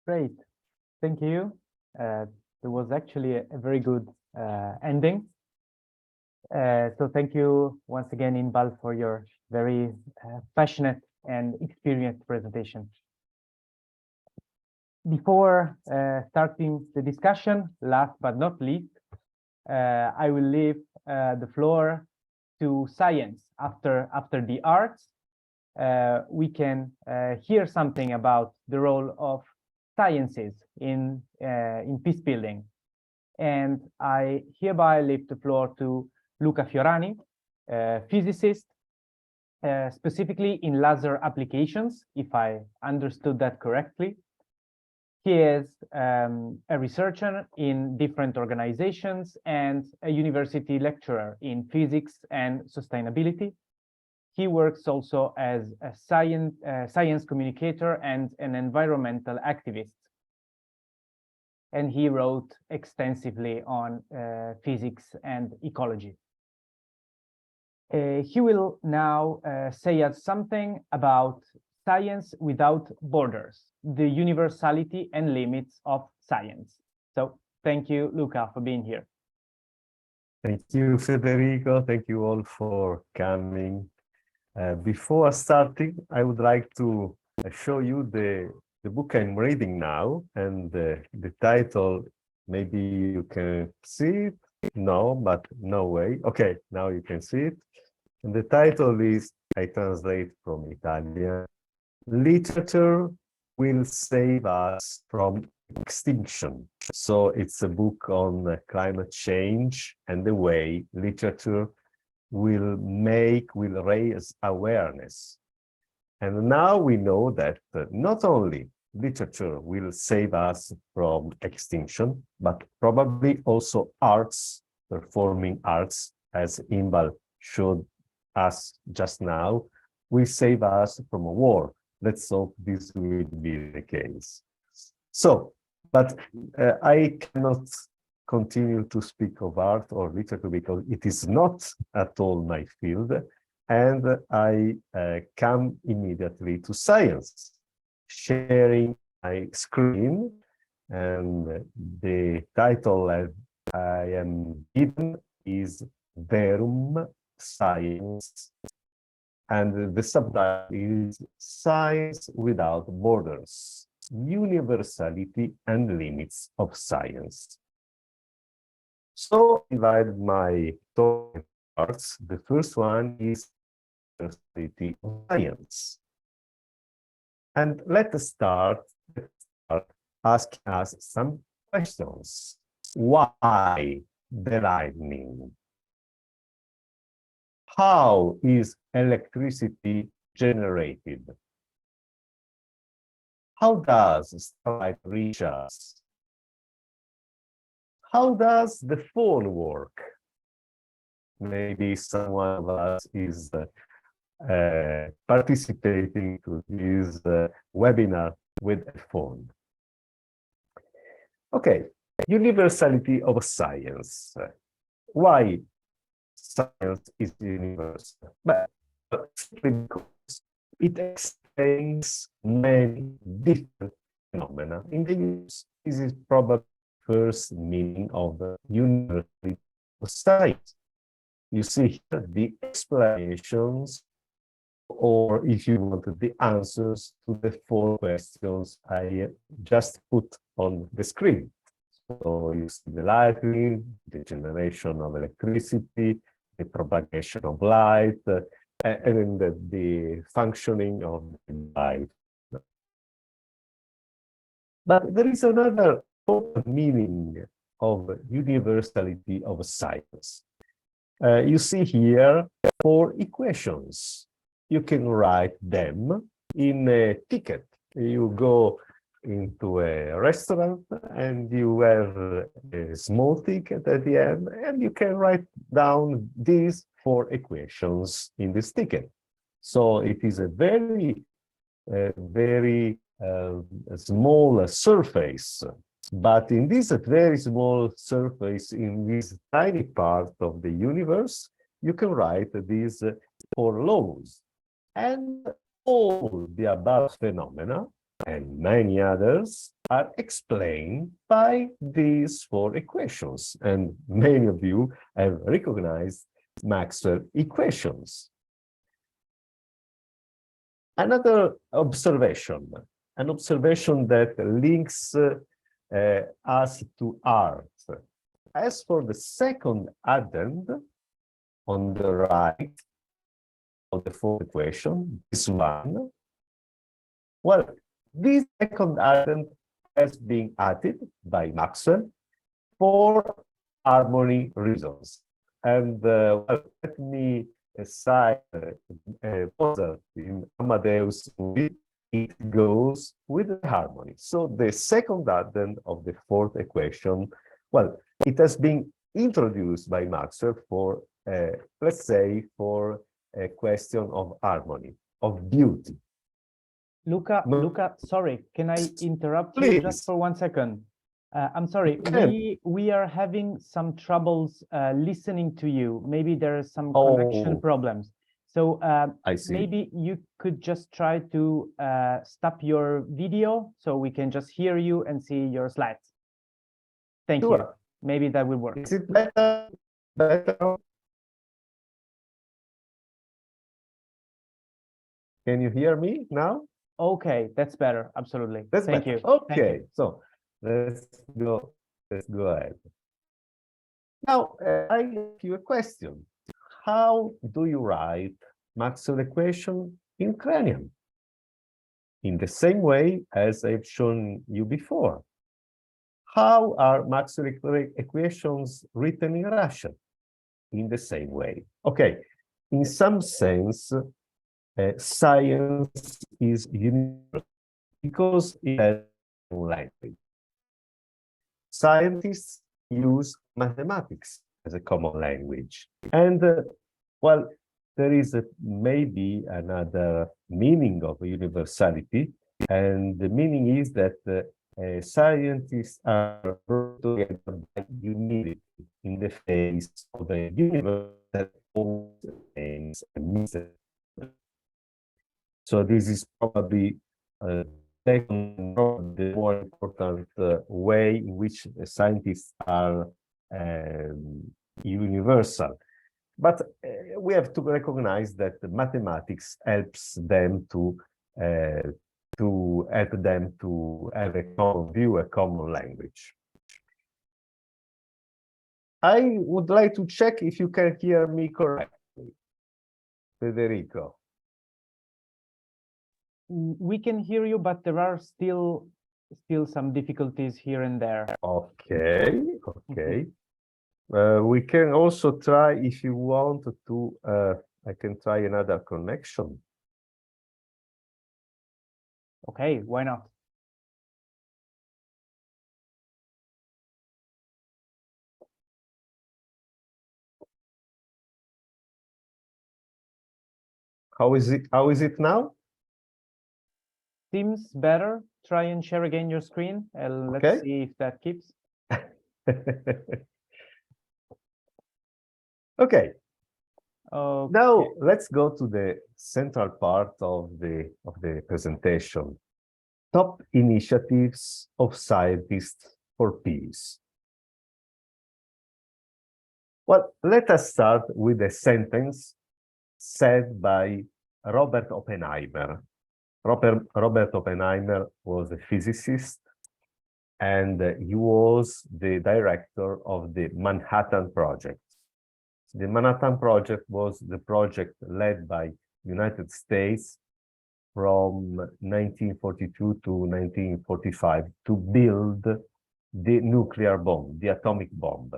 Great. Thank you. There was actually a very good ending. So thank you once again, Inbal, for your very passionate and experienced presentation. Before starting the discussion, last but not least, I will leave the floor to science. After the arts, we can hear something about the role of sciences in peace building. And I hereby leave the floor to Luca Fiorani, physicist, specifically in laser applications, if I understood that correctly. He is a researcher in different organizations and a university lecturer in physics and sustainability. He works also as a science communicator and an environmental activist. And he wrote extensively on physics and ecology. He will now say us something about science without borders, the universality and limits of science. So thank you, Luca, for being here. Thank you, Federico. Thank you all for coming. Before starting, I would like to show you the book I'm reading now, and the title, maybe you can see it. No, but no way. Okay, now you can see it. And the title is, I translate from Italian, Literature Will Save Us from Extinction. So it's a book on climate change and the way literature will raise awareness. And now we know that not only literature will save us from extinction, but probably also arts, performing arts, as Inbal showed us just now, will save us from a war. Let's hope this will be the case. So, but I cannot continue to speak of art or literature because it is not at all my field, and I come immediately to science, sharing my screen, and the title I am given is Verum Science, and the subtitle is Science Without Borders, Universality and Limits of Science. So I divided my talk into parts. The first one is universality of science. And let us start asking us some questions. Why the lightning? How is electricity generated? How does starlight reach us? How does the phone work? Maybe someone of us is participating to this webinar with a phone. Okay, universality of science. Why science is universal? But simply because it explains many different phenomena in the universe. This is probably the first meaning of the universality of science. You see here the explanations, or if you want the answers to the 4 questions I just put on the screen. So you see the lightning, the generation of electricity, the propagation of light, and the functioning of life. But there is another meaning of universality of science. You see here 4 equations. You can write them in a ticket. You go into a restaurant and you have a small ticket at the end, and you can write down these 4 equations in this ticket. So it is a very small surface, but in this very small surface, in this tiny part of the universe, you can write these 4 laws. And all the above phenomena and many others are explained by these four equations. And many of you have recognized Maxwell equations. Another observation, an observation that links us to art. As for the second addend on the right of the fourth equation, this one, well, this second addend has been added by Maxwell for harmony reasons. And well, let me cite Mozart in Amadeus movie. It goes with the harmony. So the second addend of the fourth equation, well, it has been introduced by Maxwell for, let's say, for a question of harmony, of beauty. Luca, sorry, can I interrupt you Please. just for 1 second? I'm sorry, we are having some troubles listening to you. Maybe there are some connection problems. So I see. maybe you could just try to stop your video so we can just hear you and see your slides. Thank you. Maybe that will work. Is it better? Better? Can you hear me now? Okay, that's better. Absolutely. That's Thank better. you. Okay, Thank you. so let's go ahead. Now, I ask you a question. How do you write Maxwell equation in Ukrainian? In the same way as I've shown you before. How are Maxwell equations written in Russian? In the same way. Okay, in some sense, science is universal because it has a language. Scientists use mathematics as a common language. And, well, there is maybe another meaning of universality, and the meaning is that scientists are brought together by humility in the face of a universe that holds names and mysteries. So this is probably the more important way in which scientists are universal. But we have to recognize that mathematics helps them to help them to have a common view, a common language. I would like to check if you can hear me correctly, Federico. We can hear you, but there are still some difficulties here and there. Okay, okay. We can also try, if you want to, I can try another connection. Okay, why not? How is it? How is it now? Seems better. Try and share again your screen, and let's see if that keeps. Okay. Okay. Now let's go to the central part of the presentation. Top initiatives of scientists for peace. Well, let us start with a sentence said by Robert Oppenheimer. Robert Oppenheimer was a physicist, and he was the director of the Manhattan Project. The Manhattan Project was the project led by United States from 1942 to 1945 to build the nuclear bomb, the atomic bomb.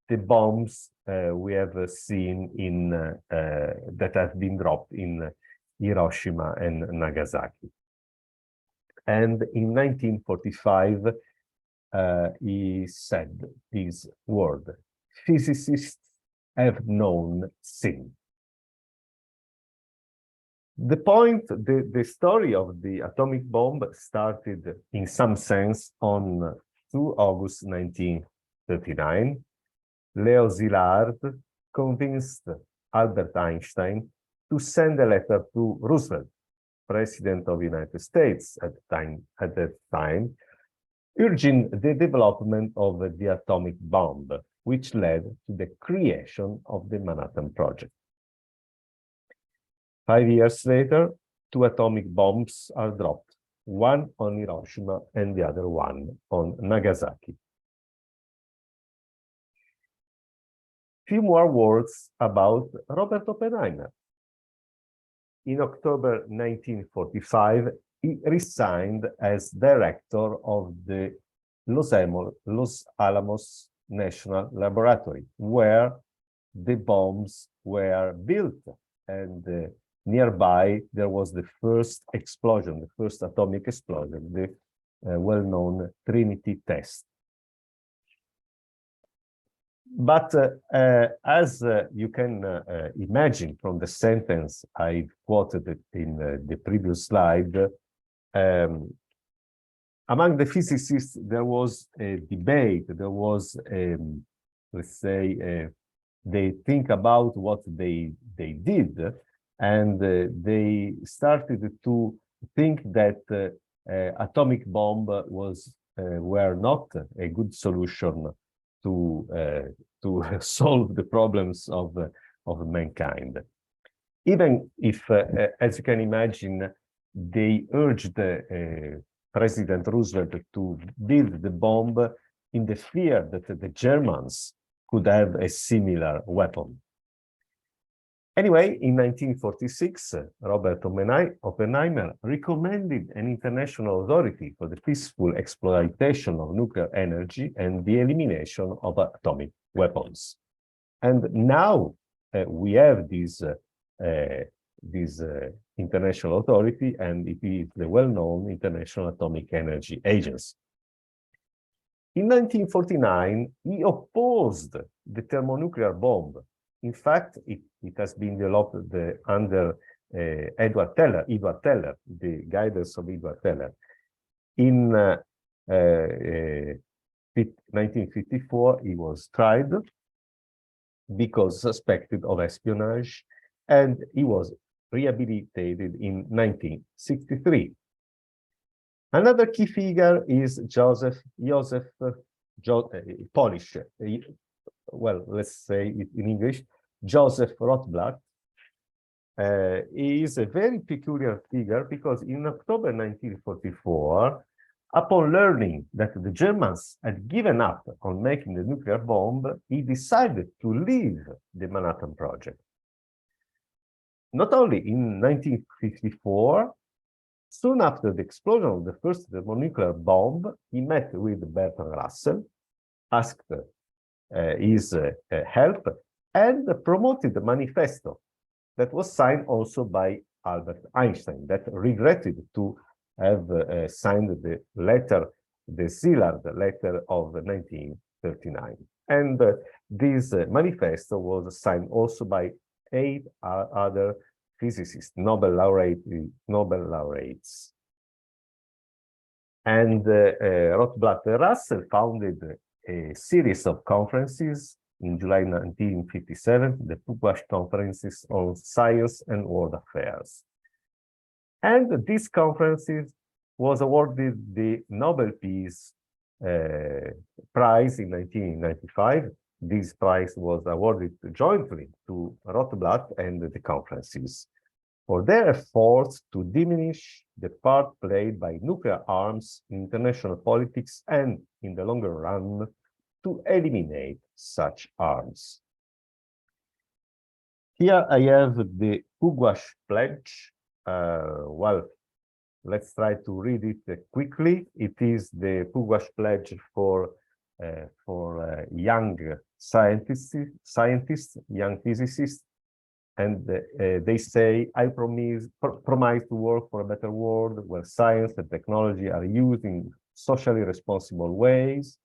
The bombs we have seen in that have been dropped in Hiroshima and Nagasaki. And in 1945, he said this word: physicists have known sin. The point, the story of the atomic bomb started in some sense on 2 August 1939. Leo Szilard convinced Albert Einstein to send a letter to Roosevelt President of the United States at that time, urging the development of the atomic bomb, which led to the creation of the Manhattan Project. 5 years later, 2 atomic bombs are dropped, one on Hiroshima and the other one on Nagasaki. Few more words about Robert Oppenheimer. In October 1945, he resigned as director of the Los Alamos National Laboratory, where the bombs were built, and nearby there was the first explosion, the first atomic explosion, the well-known Trinity test. But as you can imagine from the sentence I quoted in the previous slide, among the physicists there was a debate, there was, let's say, they think about what they did, and they started to think that atomic bomb were not a good solution to solve the problems of mankind. Even if, as you can imagine, they urged President Roosevelt to build the bomb in the fear that the Germans could have a similar weapon. Anyway, in 1946, Robert Oppenheimer recommended an international authority for the peaceful exploitation of nuclear energy and the elimination of atomic weapons. And now we have this international authority, and it is the well-known International Atomic Energy Agency. In 1949, he opposed the thermonuclear bomb. In fact, it has been developed under Edward Teller, the guidance of Edward Teller. In 1954, he was tried because suspected of espionage, and he was rehabilitated in 1963. Another key figure is Polish, well, let's say it in English, Joseph Rotblat. He is a very peculiar figure because in October 1944, upon learning that the Germans had given up on making the nuclear bomb, he decided to leave the Manhattan Project. Not only in 1954, soon after the explosion of the first thermonuclear bomb, he met with Bertrand Russell, asked his help, and promoted the manifesto that was signed also by Albert Einstein, that regretted to have signed the letter, the Szilard letter of 1939. And this manifesto was signed also by 8 other physicists, Nobel laureates. And Rotblat Russell founded a series of conferences in July 1957, the Pugwash Conferences on Science and World Affairs. And these conferences was awarded the Nobel Peace Prize in 1995. This prize was awarded jointly to Rotblat and the conferences for their efforts to diminish the part played by nuclear arms in international politics and, in the longer run, to eliminate such arms. Here I have the Pugwash Pledge. Well, let's try to read it quickly. It is the Pugwash Pledge for young scientists, young physicists, and they say, I promise to work for a better world where science and technology are used in socially responsible ways.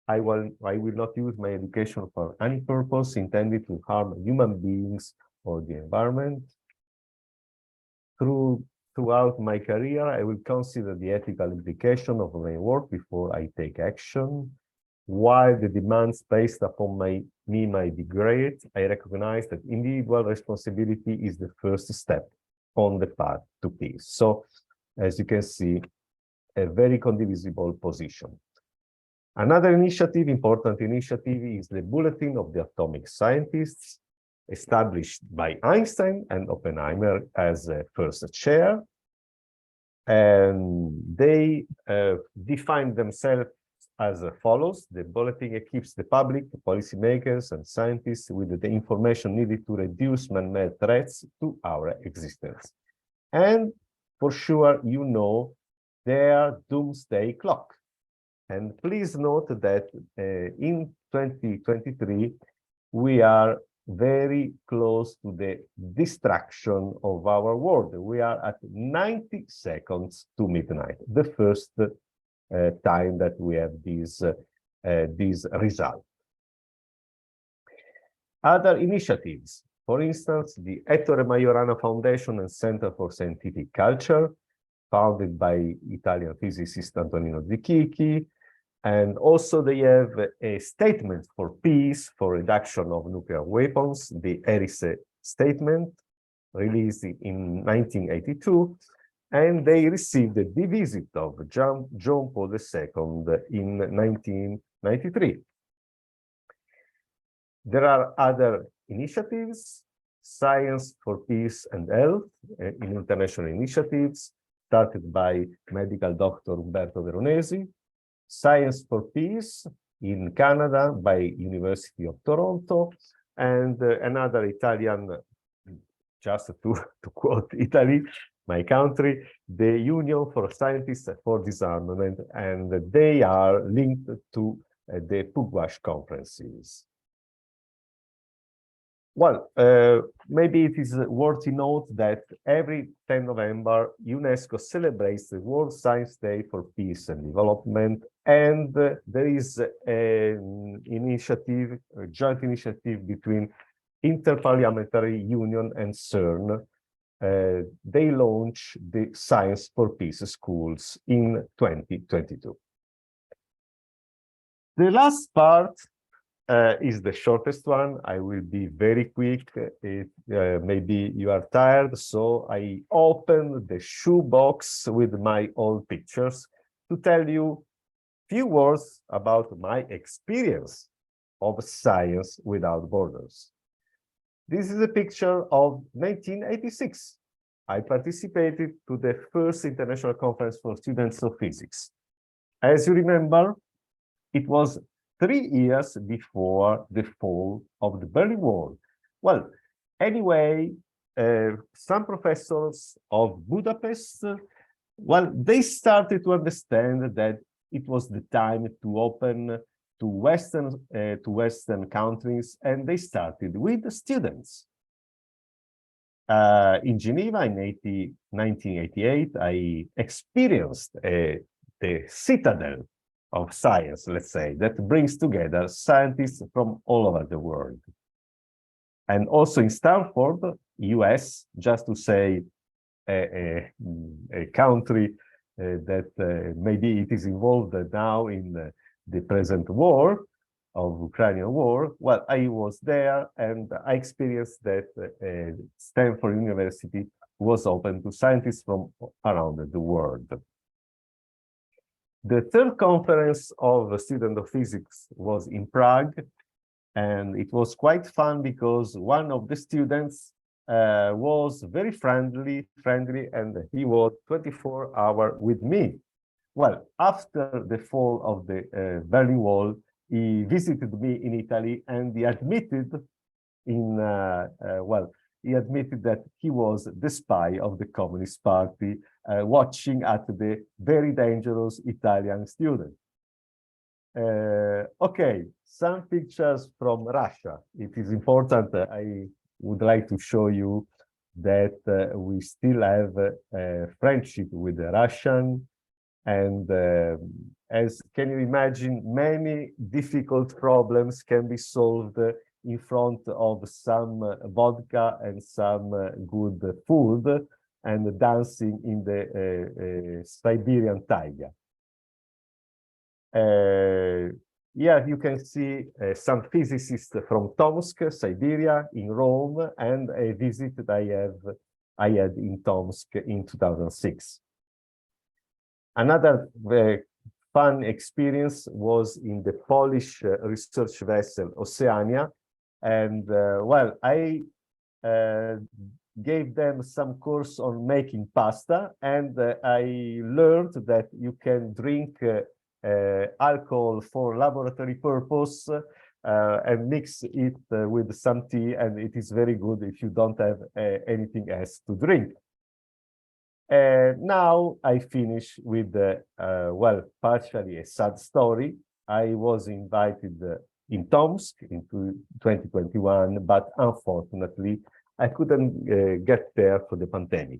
I will not use my education for any purpose intended to harm human beings or the environment. Throughout my career, I will consider the ethical implication of my work before I take action. While the demands placed upon me might be great, I recognize that individual responsibility is the first step. on the path to peace. So, as you can see, a very condivisible position. Another initiative, important initiative, is the Bulletin of the Atomic Scientists, established by Einstein and Oppenheimer as a first chair. And they define themselves as follows. The bulletin equips the public, the policymakers, and scientists with the information needed to reduce man-made threats to our existence. And for sure, you know their doomsday clock. And please note that in 2023, we are very close to the destruction of our world. We are at 90 seconds to midnight, the first time that we have this result. Other initiatives, for instance, the Ettore Majorana Foundation and Center for Scientific Culture, founded by Italian physicist Antonino Zichichi, and also they have a statement for peace, for reduction of nuclear weapons, the Erise Statement, released in 1982, and they received the visit of John Paul II in 1993. There are other initiatives, Science for Peace and Health, in international initiatives, started by medical doctor Umberto Veronesi, Science for Peace in Canada by University of Toronto, and another Italian, just to quote Italy, my country, the Union for Scientists for Disarmament, and they are linked to the Pugwash conferences. Well, maybe it is worth to note that every 10 November, UNESCO celebrates the World Science Day for Peace and Development, and there is an initiative, a joint initiative between Interparliamentary Union and CERN. They launch the Science for Peace schools in 2022. The last part is the shortest one. I will be very quick. Maybe you are tired, so I opened the shoebox with my old pictures to tell you a few words about my experience of Science Without Borders. This is a picture of 1986. I participated to the first International Conference for Students of Physics. As you remember, it was 3 years before the fall of the Berlin Wall. Well, anyway, some professors of Budapest, well, they started to understand that it was the time to open to Western countries, and they started with the students. In Geneva in 1988, I experienced the citadel of science, let's say, that brings together scientists from all over the world. And also in Stanford, US, just to say a country that maybe it is involved now in the present war of Ukrainian war. Well, I was there and I experienced that Stanford University was open to scientists from around the world. The third conference of the Student of Physics was in Prague, and it was quite fun because one of the students was very friendly, and he was 24 hours with me. Well, after the fall of the Berlin Wall, he visited me in Italy, and he admitted he admitted that he was the spy of the Communist Party, watching at the very dangerous Italian student. Okay, some pictures from Russia. It is important. I would like to show you that we still have a friendship with the Russian, and as can you imagine, many difficult problems can be solved in front of some vodka and some good food and dancing in the Siberian taiga. Here you can see some physicists from Tomsk, Siberia, in Rome, and a visit that I have I had in Tomsk in 2006. Another fun experience was in the Polish research vessel Oceania. And well, I gave them some course on making pasta, and I learned that you can drink alcohol for laboratory purpose and mix it with some tea, and it is very good if you don't have anything else to drink. Now I finish with, well, partially a sad story. I was invited in Tomsk in 2021, but unfortunately, I couldn't get there for the pandemic.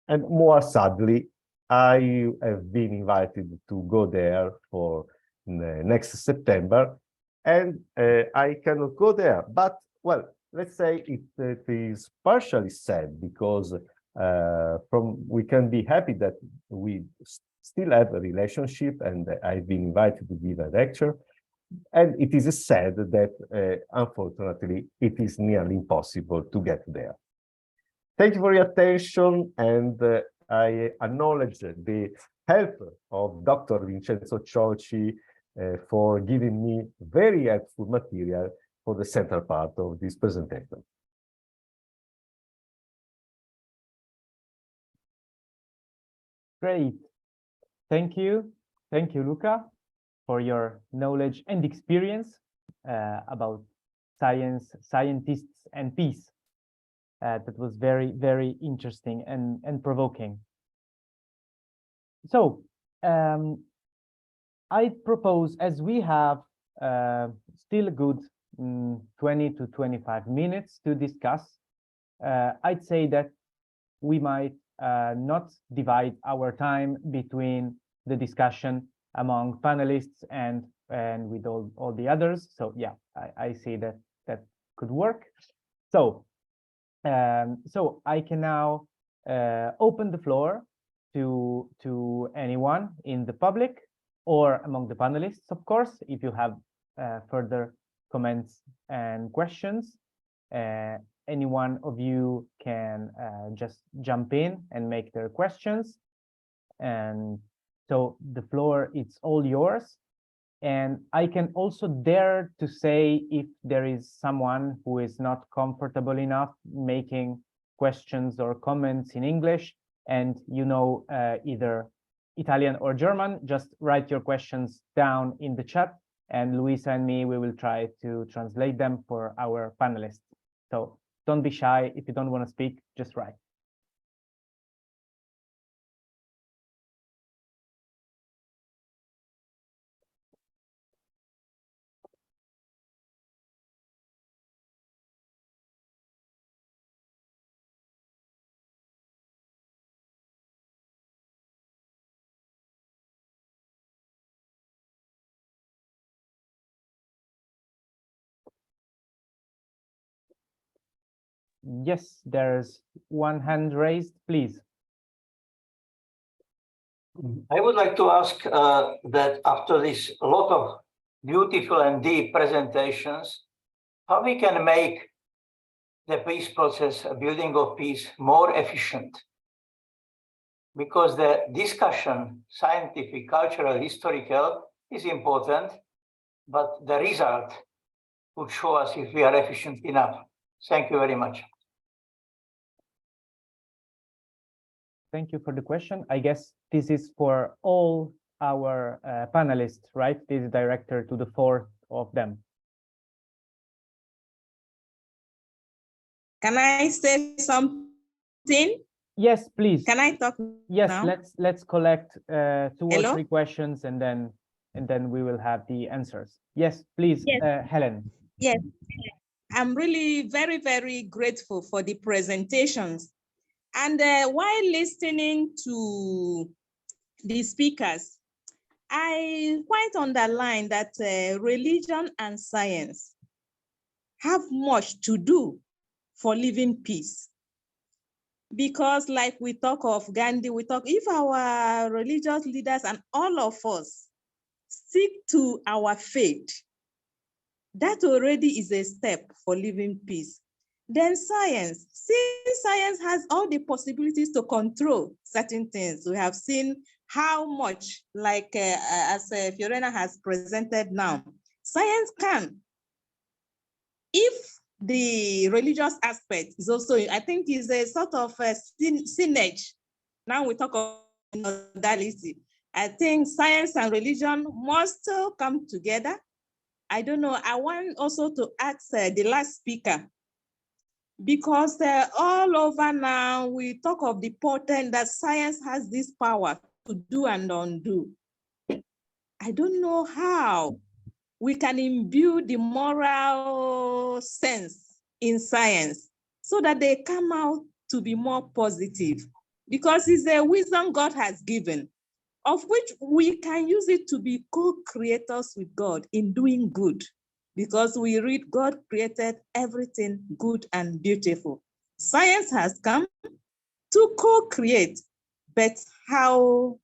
And more sadly, I have been invited to go there for next September, and I cannot go there. But, well, let's say it is partially sad because we can be happy that we still have a relationship, and I've been invited to give a lecture. And it is sad that, unfortunately, it is nearly impossible to get there. Thank you for your attention, and I acknowledge the help of Dr. Vincenzo Ciolci for giving me very helpful material for the central part of this presentation. Great. Thank you. Thank you, Luca, for your knowledge and experience about science, scientists, and peace. That was very, very interesting and provoking. So I propose, as we have still a good 20 to 25 minutes to discuss, I'd say that we might not divide our time between the discussion among panelists and with all the others. So yeah, I see that could work. So so I can now open the floor to anyone in the public or among the panelists, of course, if you have further comments and questions. Any one of you can just jump in and make their questions. And so the floor is all yours. And I can also dare to say if there is someone who is not comfortable enough making questions or comments in English, and you know either Italian or German, just write your questions down in the chat, and Luisa and me, we will try to translate them for our panelists. So don't be shy. If you don't want to speak, just write. Yes, there's one hand raised, please. I would like to ask that after this a lot of beautiful and deep presentations, how we can make the peace process, building of peace, more efficient. Because the discussion, scientific, cultural, historical, is important, but the result would show us if we are efficient enough. Thank you very much. Thank you for the question. I guess this is for all our panelists, right? This is directed to the four of them. Can I say something? Yes, please. Can I talk? Yes, now? let's collect 2 or Hello? 3 questions, and then we will have the answers. Yes, please, Yes. Helen. Yes, I'm really very, very grateful for the presentations. And while listening to the speakers, I quite underline that religion and science have much to do for living peace. Because like we talk of Gandhi, we talk, if our religious leaders and all of us stick to our faith, that already is a step for living peace. Then science. Since science has all the possibilities to control certain things, we have seen how much, like as Fiorina has presented now, science can. If the religious aspect is also, I think, is a sort of a synergy. Now we talk of modality. I think science and religion must come together. I don't know. I want also to ask the last speaker, because all over now we talk of the potent that science has this power to do and undo. I don't know how we can imbue the moral sense in science so that they come out to be more positive, because it's a wisdom God has given, of which we can use it to be co-creators with God in doing good, because we read God created everything good and beautiful. Science has come to co-create, but how,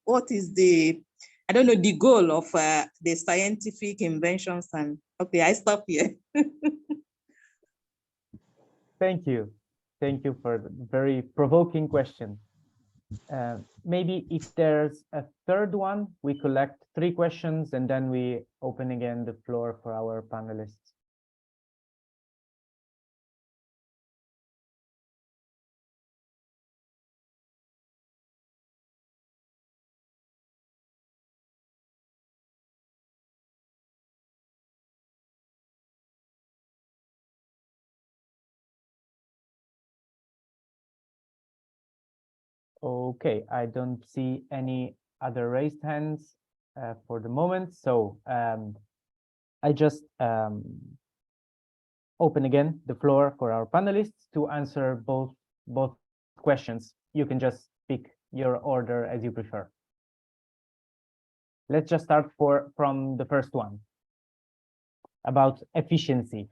what is the, I don't know, the goal of the scientific inventions? And okay, I stop here. Thank you. Thank you for the very provoking question. Maybe if there's a third one, we collect 3 questions and then we open again the floor for our panelists. Okay, I don't see any other raised hands for the moment. So I just open again the floor for our panelists to answer both questions. You can just pick your order as you prefer. Let's just start from the first one about efficiency.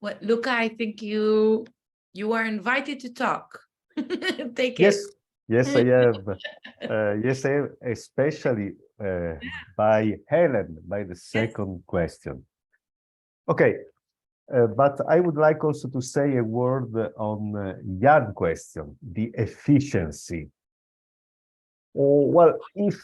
Well, Luca, I think you are invited to talk. Take Yes, it. yes, I have. Yes, I have, especially by Helen, by the second question. Okay, but I would like also to say a word on Jan's question, the efficiency. Well, if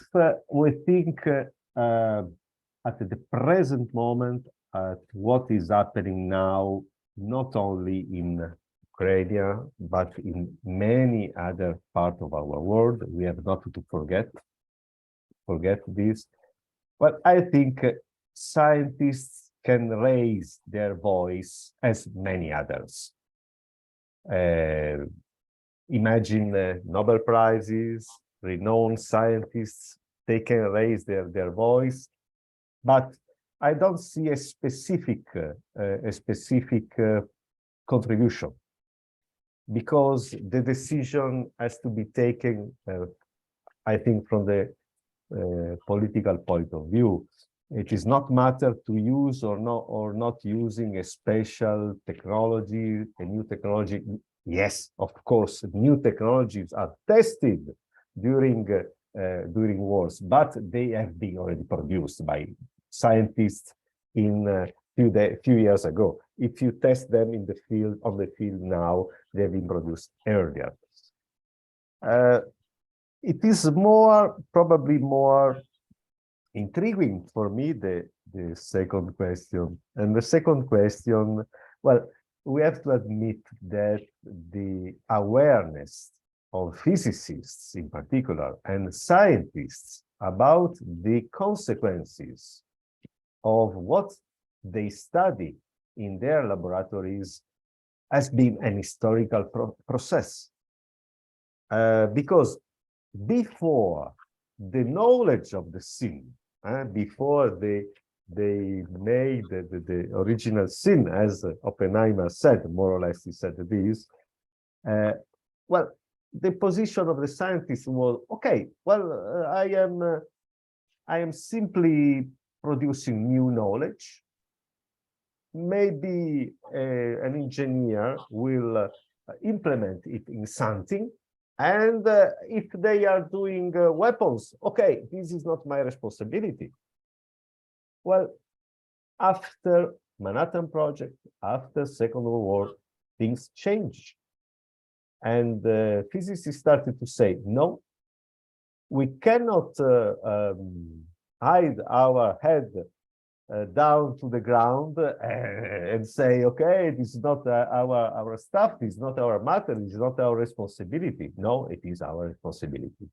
we think at the present moment at what is happening now, not only in Ukraine, but in many other parts of our world, we have not to forget this. But I think scientists can raise their voice as many others. Imagine Nobel Prizes, renowned scientists, they can raise their voice, but I don't see a specific contribution, because the decision has to be taken, I think, from the political point of view. It is not matter to use or not using a special technology, a new technology. Yes, of course, new technologies are tested during wars, but they have been already produced by scientists in few years ago. If you test them in the field, on the field now, they've been produced earlier. It is probably more intriguing for me, the second question. And the second question, well, we have to admit that the awareness of physicists in particular and scientists about the consequences of what they study in their laboratories has been an historical process. Because before the knowledge of the sin, before they made the original sin, as Oppenheimer said, more or less he said this, well, the position of the scientist was, okay, well, I am simply producing new knowledge. Maybe an engineer will implement it in something. And if they are doing weapons, okay, this is not my responsibility. Well, after Manhattan Project, after Second World War, things change. And physicists started to say, no, we cannot hide our head down to the ground and say, okay, this is not our stuff, this is not our matter, this is not our responsibility. No, it is our responsibility.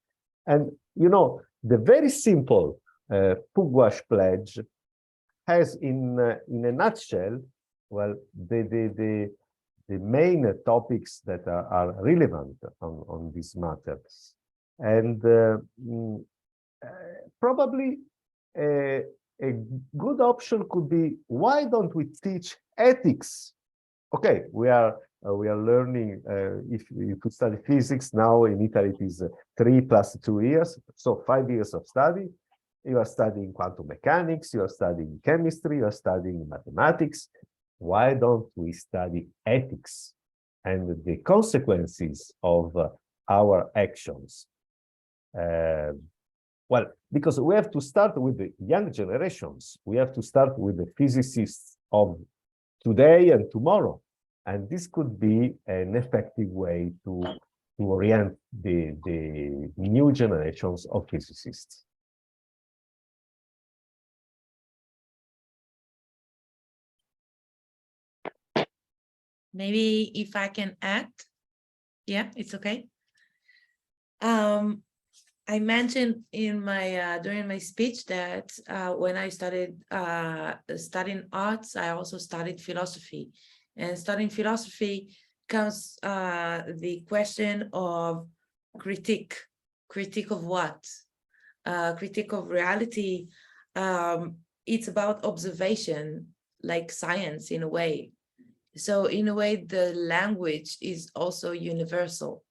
And, you know, the very simple Pugwash pledge has in a nutshell, well, the main topics that are relevant on this matter. And probably a good option could be, why don't we teach ethics? Okay, we are learning, if you could study physics now in Italy, it is 3 + 2 years, so 5 years of study. You are studying quantum mechanics, you are studying chemistry, you are studying mathematics. Why don't we study ethics and the consequences of our actions? Well, because we have to start with the young generations. We have to start with the physicists of today and tomorrow. And this could be an effective way to orient the new generations of physicists. Maybe if I can add, yeah, it's okay. I mentioned in my during my speech that when I started studying arts, I also studied philosophy. And studying philosophy comes the question of critique of what? Critique of reality. It's about observation, like science in a way. So in a way, the language is also universal.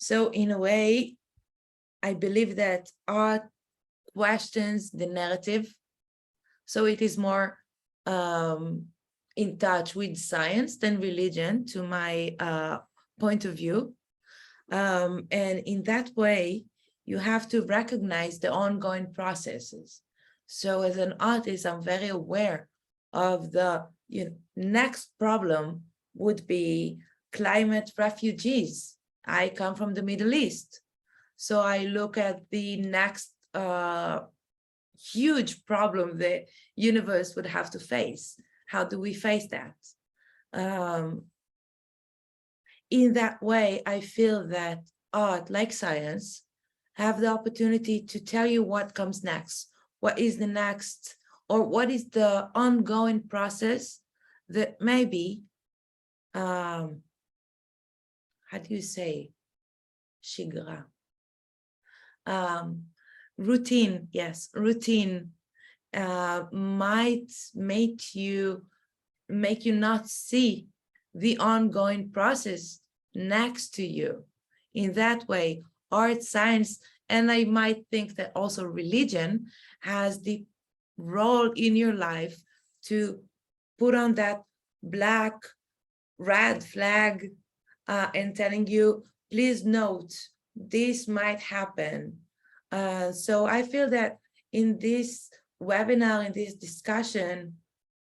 So in a way, I believe that art questions the narrative. So it is more in touch with science than religion, to my point of view. And in that way, you have to recognize the ongoing processes. So as an artist, I'm very aware of the next problem would be climate refugees. I come from the Middle East. So I look at the next huge problem the universe would have to face. How do we face that? In that way, I feel that art, like science, have the opportunity to tell you what comes next. What is the next, or what is the ongoing process that maybe, how do you say, shigra? Routine, yes, routine might make you not see the ongoing process next to you. In that way, art, science, and I might think that also religion has the role in your life to put on that black, red flag and telling you, please note, this might happen. So I feel that in this webinar, in this discussion,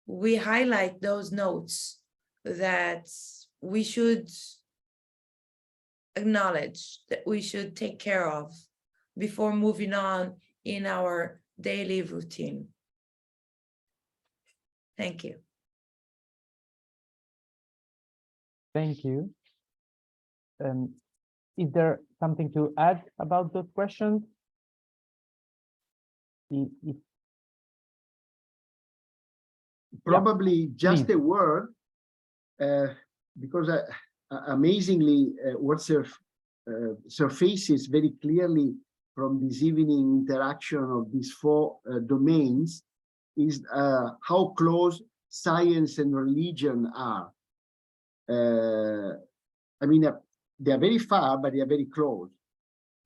we highlight those notes that we should acknowledge, that we should take care of before moving on in our daily routine. Thank you. Thank you. Is there something to add about those questions? Probably just please. a word, because amazingly, what surfaces very clearly from this evening interaction of these 4 domains is how close science and religion are. I mean, they are very far, but they are very close.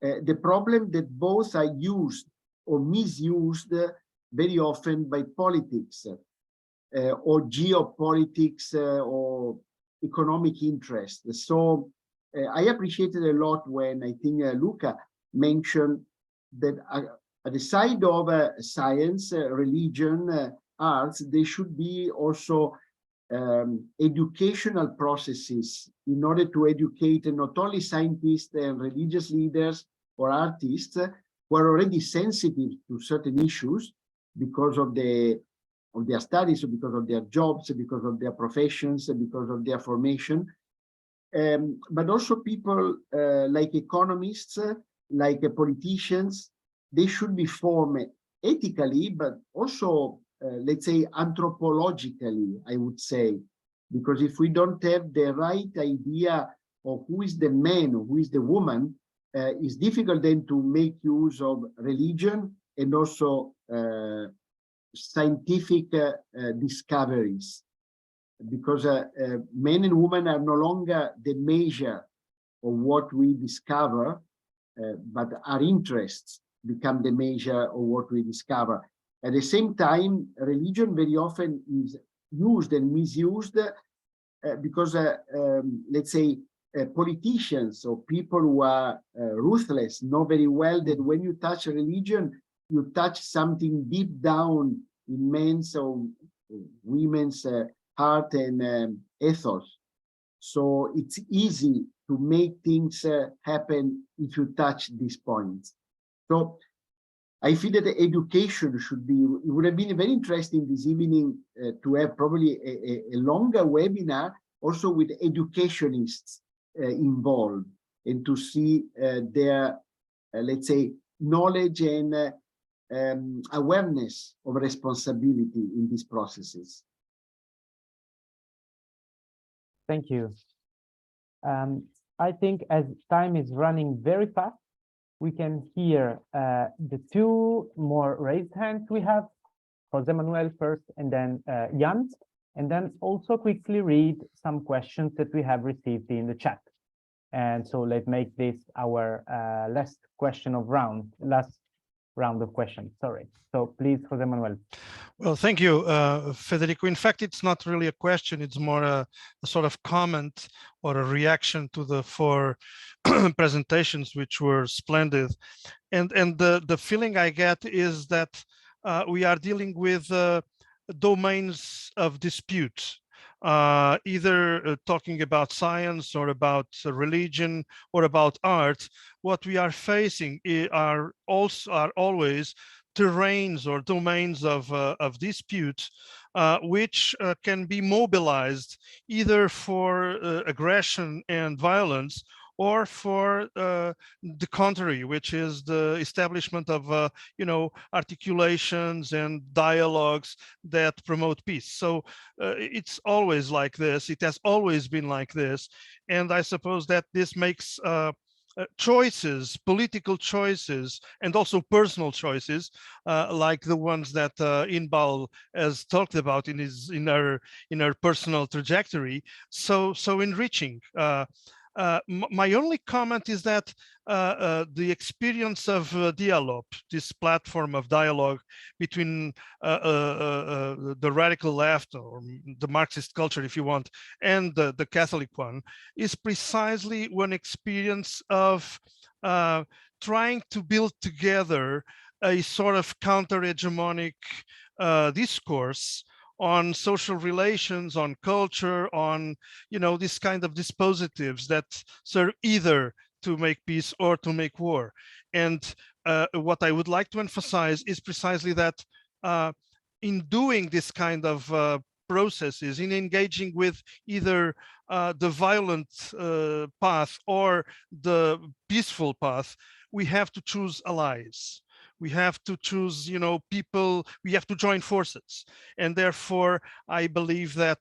The problem that both are used or misused very often by politics or geopolitics or economic interest. So I appreciated a lot when I think Luca mentioned that at the side of science, religion, arts, there should be also educational processes in order to educate not only scientists and religious leaders or artists who are already sensitive to certain issues because of their studies, or because of their jobs, because of their professions, because of their formation, but also people like economists, like politicians. They should be formed ethically, but also, let's say, anthropologically, I would say, because if we don't have the right idea of who is the man or who is the woman, it's difficult then to make use of religion and also scientific discoveries, because men and women are no longer the measure of what we discover, but our interests become the measure of what we discover. At the same time, religion very often is used and misused because, let's say, politicians or people who are ruthless know very well that when you touch religion, you touch something deep down in men's or women's heart and ethos. So it's easy to make things happen if you touch these points. So I feel that the education should be, it would have been very interesting this evening to have probably a longer webinar also with educationists involved, and to see their, let's say, knowledge and awareness of responsibility in these processes. Thank you. I think as time is running very fast, we can hear the two more raised hands we have, Jose Manuel first, and then Jan, and then also quickly read some questions that we have received in the chat. And so let's make this our last round of questions, sorry. So please, Jose Manuel. Well, thank you, Federico. In fact, it's not really a question, it's more a sort of comment or a reaction to the four presentations, which were splendid. And the feeling I get is that we are dealing with domains of dispute, either talking about science or about religion or about art. What we are facing are always terrains or domains of dispute, which can be mobilized either for aggression and violence, or for the contrary, which is the establishment of articulations and dialogues that promote peace. So it's always like this. It has always been like this, and I suppose that this makes choices, political choices, and also personal choices, like the ones that Inbal has talked about in her personal trajectory, so enriching. My only comment is that the experience of dialogue, this platform of dialogue between the radical left, or the Marxist culture, if you want, and the Catholic one, is precisely one experience of trying to build together a sort of counter-hegemonic discourse on social relations, on culture, on this kind of dispositives that serve either to make peace or to make war. And what I would like to emphasize is precisely that in doing this kind of processes, in engaging with either the violent path or the peaceful path, we have to choose allies. We have to choose, people, we have to join forces. And therefore, I believe that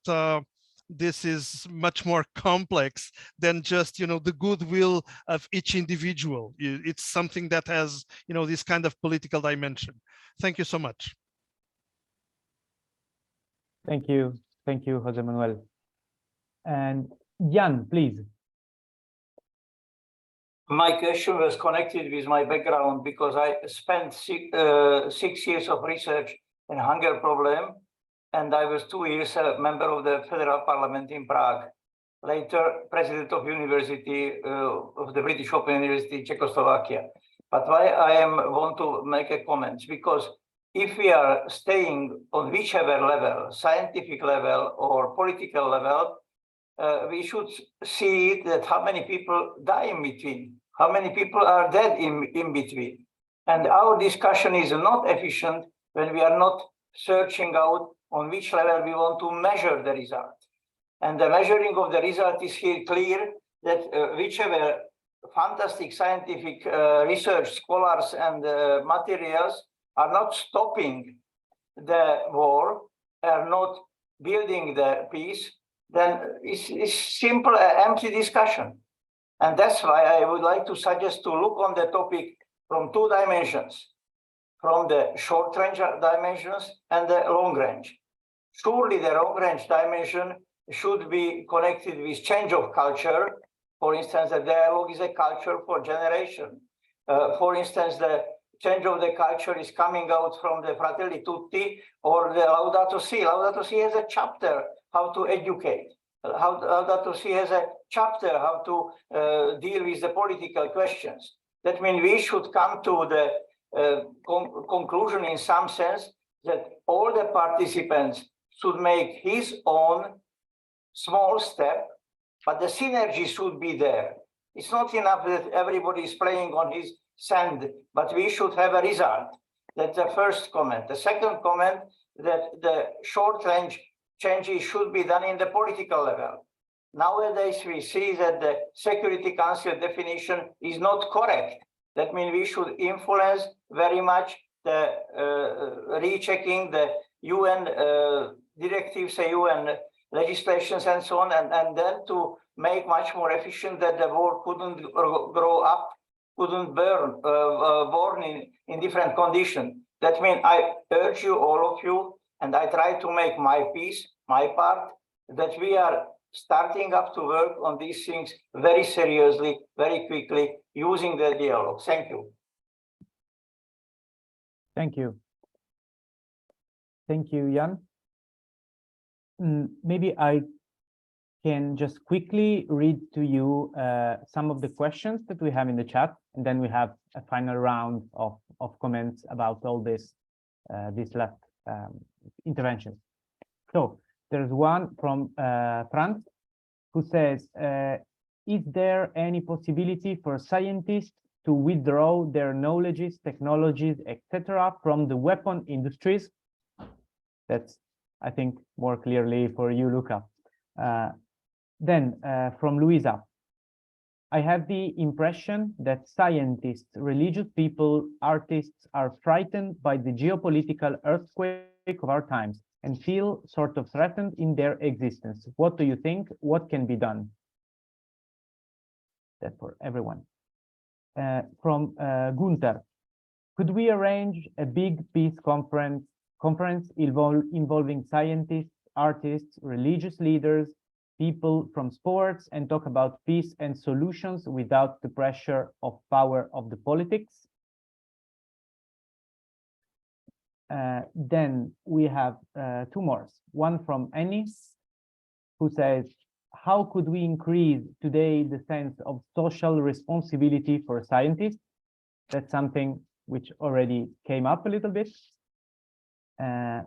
this is much more complex than just, the goodwill of each individual. It's something that has, this kind of political dimension. Thank you so much. Thank you, Jose Manuel. And Jan, please. My question was connected with my background because I spent 6 years of research in hunger problem, and I was 2 years a member of the Federal Parliament in Prague. Later, president of University of the British Open University in Czechoslovakia. But why want to make a comment? Because if we are staying on whichever level, scientific level or political level, we should see that how many people die in between, how many people are dead in between. And our discussion is not efficient when we are not searching out on which level we want to measure the result. And the measuring of the result is here clear that whichever fantastic scientific research scholars and materials are not stopping the war, are not building the peace, then it's simple, empty discussion. And that's why I would like to suggest to look on the topic from two dimensions, from the short range dimensions and the long range. Surely the long range dimension should be connected with change of culture. For instance, the dialogue is a culture for generation. For instance, the change of the culture is coming out from the Fratelli Tutti or the Laudato Si. Laudato Si has a chapter how to educate. Laudato Si has a chapter how to deal with the political questions. That means we should come to the conclusion in some sense that all the participants should make his own small step, but the synergy should be there. It's not enough that everybody is playing on his sand, but we should have a result. That's the first comment. The second comment, that the short range changes should be done in the political level. Nowadays, we see that the Security Council definition is not correct. That means we should influence very much the rechecking the UN directives, UN legislations and so on, and then to make much more efficient that the war couldn't grow up, couldn't born in different conditions. That means I urge you, all of you, and I try to make my piece, my part, that we are starting up to work on these things very seriously, very quickly, using the dialogue. Thank you. Thank you. Thank you, Jan. Maybe I can just quickly read to you some of the questions that we have in the chat, and then we have a final round of comments about all this last interventions. So there's one from Franz, who says, is there any possibility for scientists to withdraw their knowledges, technologies, etc. from the weapon industries? That's, I think, more clearly for you, Luca. Then from Luisa, I have the impression that scientists, religious people, artists are frightened by the geopolitical earthquake of our times and feel sort of threatened in their existence. What do you think? What can be done? That's for everyone. From Gunther, could we arrange a big peace conference involving scientists, artists, religious leaders, people from sports, and talk about peace and solutions without the pressure of power of the politics? Then we have two more. One from Annie, who says, how could we increase today the sense of social responsibility for scientists? That's something which already came up a little bit. And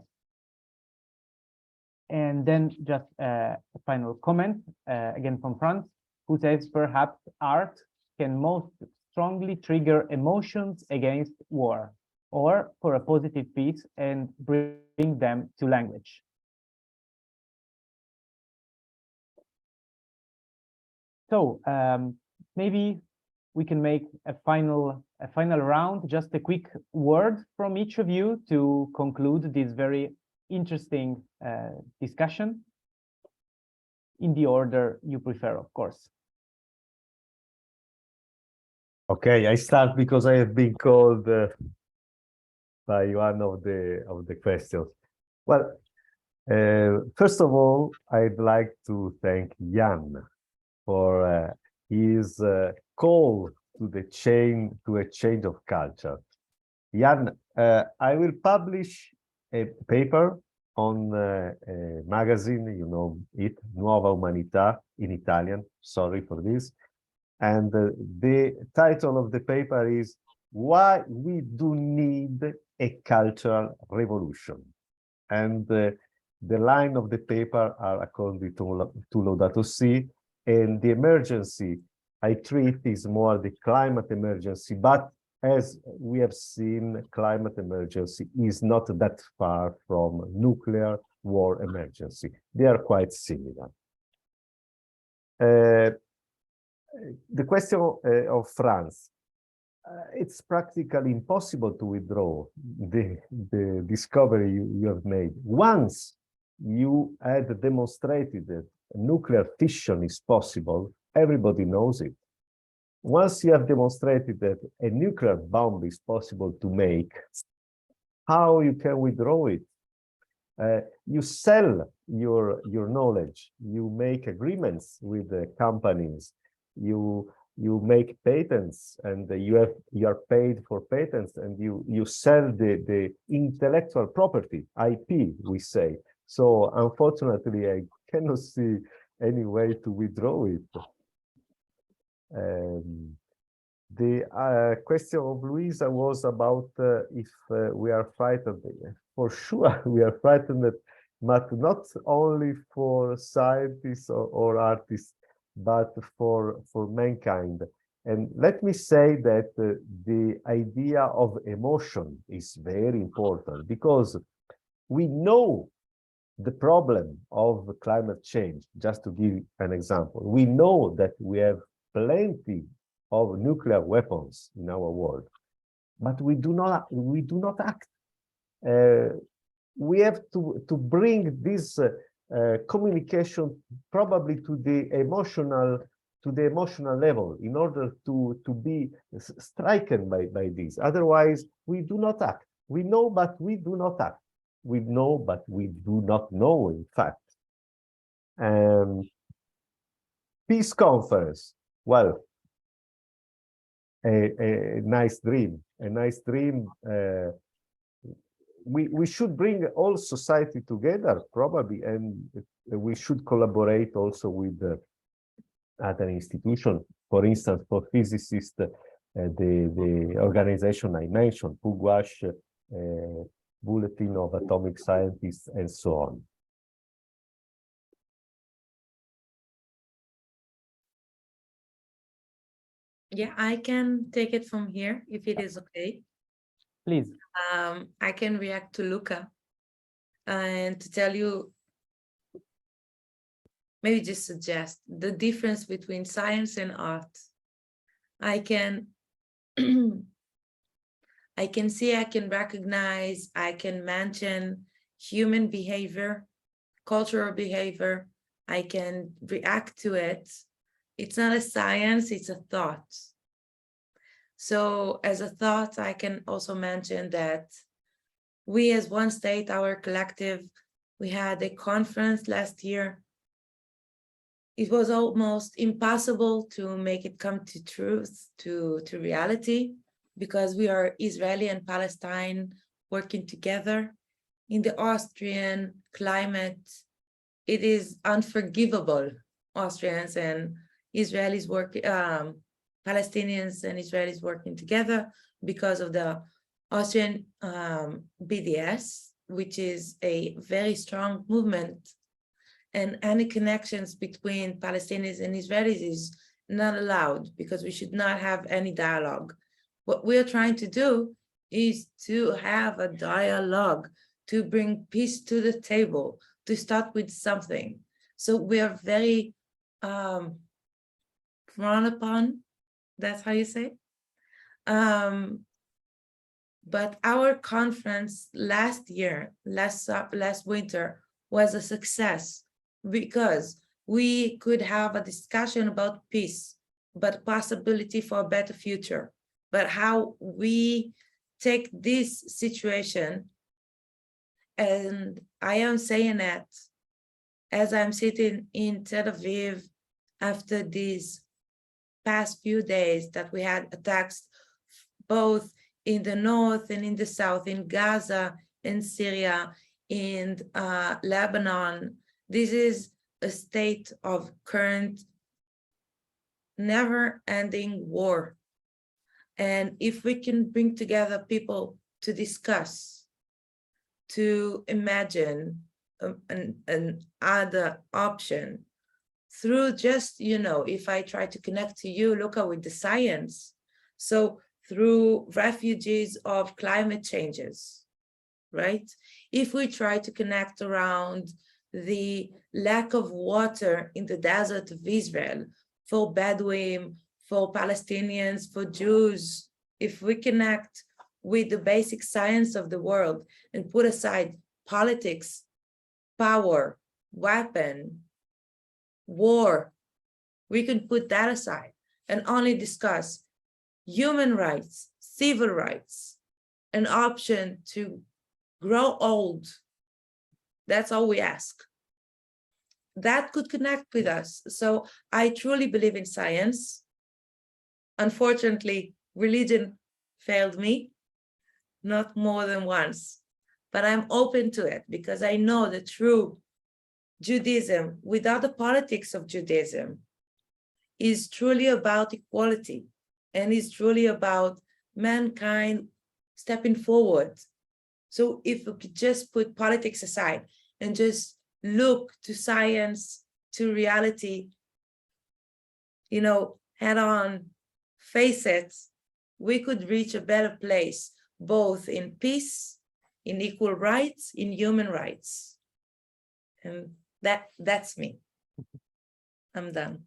then just a final comment, again from Franz, who says perhaps art can most strongly trigger emotions against war or for a positive peace and bring them to language. So maybe we can make a final round, just a quick word from each of you to conclude this very interesting discussion in the order you prefer, of course. Okay, I start because I have been called by one of the questions. Well, first of all, I'd like to thank Jan for his call to a change of culture. Jan, I will publish a paper on a magazine, you know it, Nuova Umanità in Italian, sorry for this. And the title of the paper is why we do need a cultural revolution. And the line of the paper are according to Laudato Si, and the emergency I treat is more the climate emergency, but as we have seen, climate emergency is not that far from nuclear war emergency. They are quite similar. The question of France, it's practically impossible to withdraw the discovery you have made. Once you had demonstrated that nuclear fission is possible, everybody knows it. Once you have demonstrated that a nuclear bomb is possible to make, how you can withdraw it? You sell your knowledge, you make agreements with the companies, you make patents, and you are paid for patents, and you sell the intellectual property, IP, we say. So unfortunately, I cannot see any way to withdraw it. The question of Luisa was about if we are frightened. For sure, we are frightened, but not only for scientists or artists, but for mankind. And let me say that the idea of emotion is very important, because we know the problem of climate change. Just to give an example, we know that we have plenty of nuclear weapons in our world, but we do not act. We have to bring this communication probably to the emotional level in order to be stricken by this. Otherwise, we do not act. We know, but we do not act. We know, but we do not know, in fact. Peace conference. Well, a nice dream. A nice dream. We should bring all society together, probably, and we should collaborate also with other institutions. For instance, for physicists, the organization I mentioned, PUGWASH, Bulletin of Atomic Scientists, and so on. Yeah, I can take it from here if it is okay. Please. I can react to Luca and to tell you, maybe just suggest the difference between science and art. I can I can see, I can recognize, I can mention human behavior, cultural behavior. I can react to it. It's not a science, it's a thought. So as a thought, I can also mention that we as One State, our collective, we had a conference last year. It was almost impossible to make it come to truth, to reality, because we are Israeli and Palestine working together. In the Austrian climate, it is unforgivable. Austrians and Israelis Palestinians and Israelis working together because of the Austrian BDS, which is a very strong movement, and any connections between Palestinians and Israelis is not allowed, because we should not have any dialogue. What we're trying to do is to have a dialogue, to bring peace to the table, to start with something. So we are very frowned upon, that's how you say. But our conference last winter, was a success, because we could have a discussion about peace, but possibility for a better future, but how we take this situation. And I am saying that as I'm sitting in Tel Aviv after these past few days that we had attacks both in the north and in the south, in Gaza, in Syria, in Lebanon. This is a state of current never-ending war. And if we can bring together people to discuss, to imagine an other option through just, if I try to connect to you, Luca, with the science. So through refugees of climate changes, right? If we try to connect around the lack of water in the desert of Israel for Bedouin, for Palestinians, for Jews, if we connect with the basic science of the world and put aside politics, power, weapon, war, we can put that aside and only discuss human rights, civil rights, an option to grow old. That's all we ask. That could connect with us. So I truly believe in science. Unfortunately, religion failed me, not more than once, but I'm open to it because I know that true Judaism, without the politics of Judaism, is truly about equality and is truly about mankind stepping forward. So if we could just put politics aside and just look to science, to reality, head on, face it, we could reach a better place, both in peace, in equal rights, in human rights. And that's me. I'm done.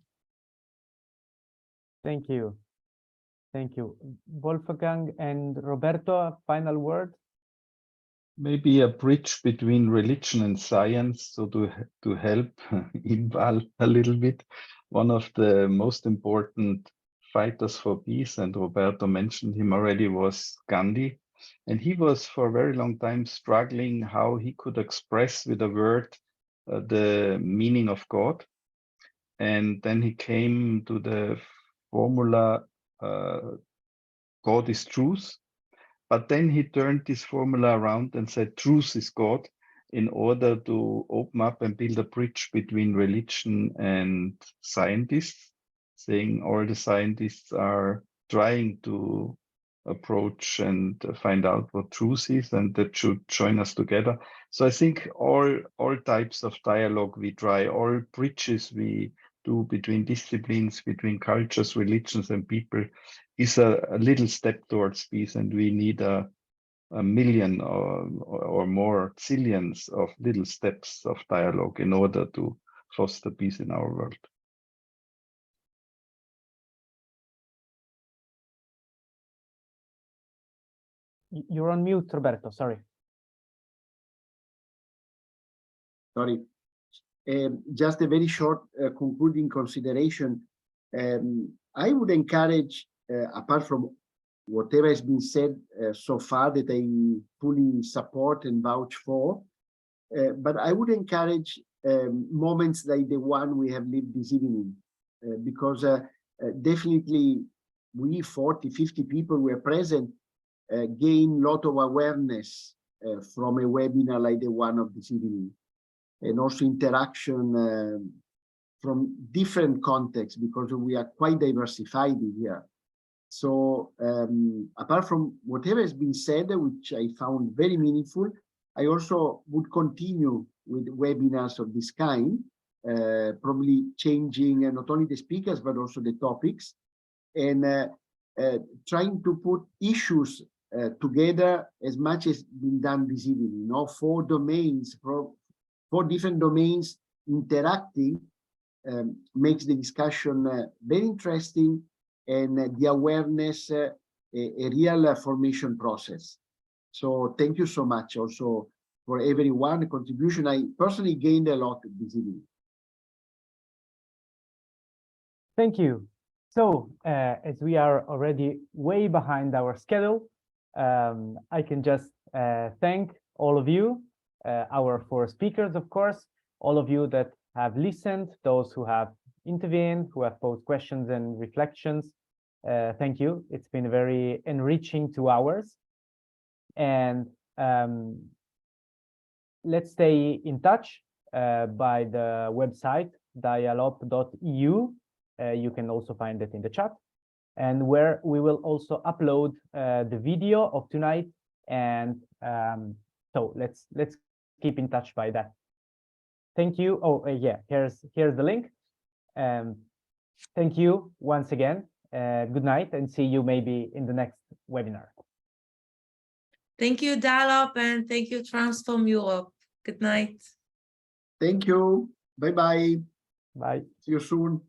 Thank you. Thank you. Wolfgang and Roberto, final word? Maybe a bridge between religion and science, so to help Inval a little bit. One of the most important fighters for peace, and Roberto mentioned him already, was Gandhi. And he was for a very long time struggling how he could express with a word the meaning of God. And then he came to the formula, God is truth. But then he turned this formula around and said, truth is God, in order to open up and build a bridge between religion and scientists, saying all the scientists are trying to approach and find out what truth is, and that should join us together. So I think all types of dialogue we try, all bridges we do between disciplines, between cultures, religions, and people is a little step towards peace, and we need a million or more zillions of little steps of dialogue in order to foster peace in our world. You're on mute, Roberto, sorry. Sorry. Just a very short concluding consideration. I would encourage, apart from whatever has been said so far that I fully support and vouch for, but I would encourage moments like the one we have lived this evening, because definitely we 40, 50 people were present, gain a lot of awareness from a webinar like the one of this evening, and also interaction from different contexts, because we are quite diversified here. So apart from whatever has been said, which I found very meaningful, I also would continue with webinars of this kind, probably changing not only the speakers, but also the topics, and trying to put issues together as much as been done this evening. 4 domains, 4 different domains interacting makes the discussion very interesting, and the awareness a real formation process. So thank you so much also for everyone contribution. I personally gained a lot this evening. Thank you. So as we are already way behind our schedule, I can just thank all of you, our 4 speakers, of course, all of you that have listened, those who have intervened, who have posed questions and reflections. Thank you. It's been very enriching 2 hours. And let's stay in touch by the website dialog.eu. You can also find it in the chat. and where we will also upload the video of tonight. And so let's keep in touch by that. Thank you. Oh, yeah, here's the link. Thank you once again. Good night, and see you maybe in the next webinar. Thank you, Dial-Up, and thank you, Transform Europe. Good night. Thank you. Bye-bye. Bye. See you soon.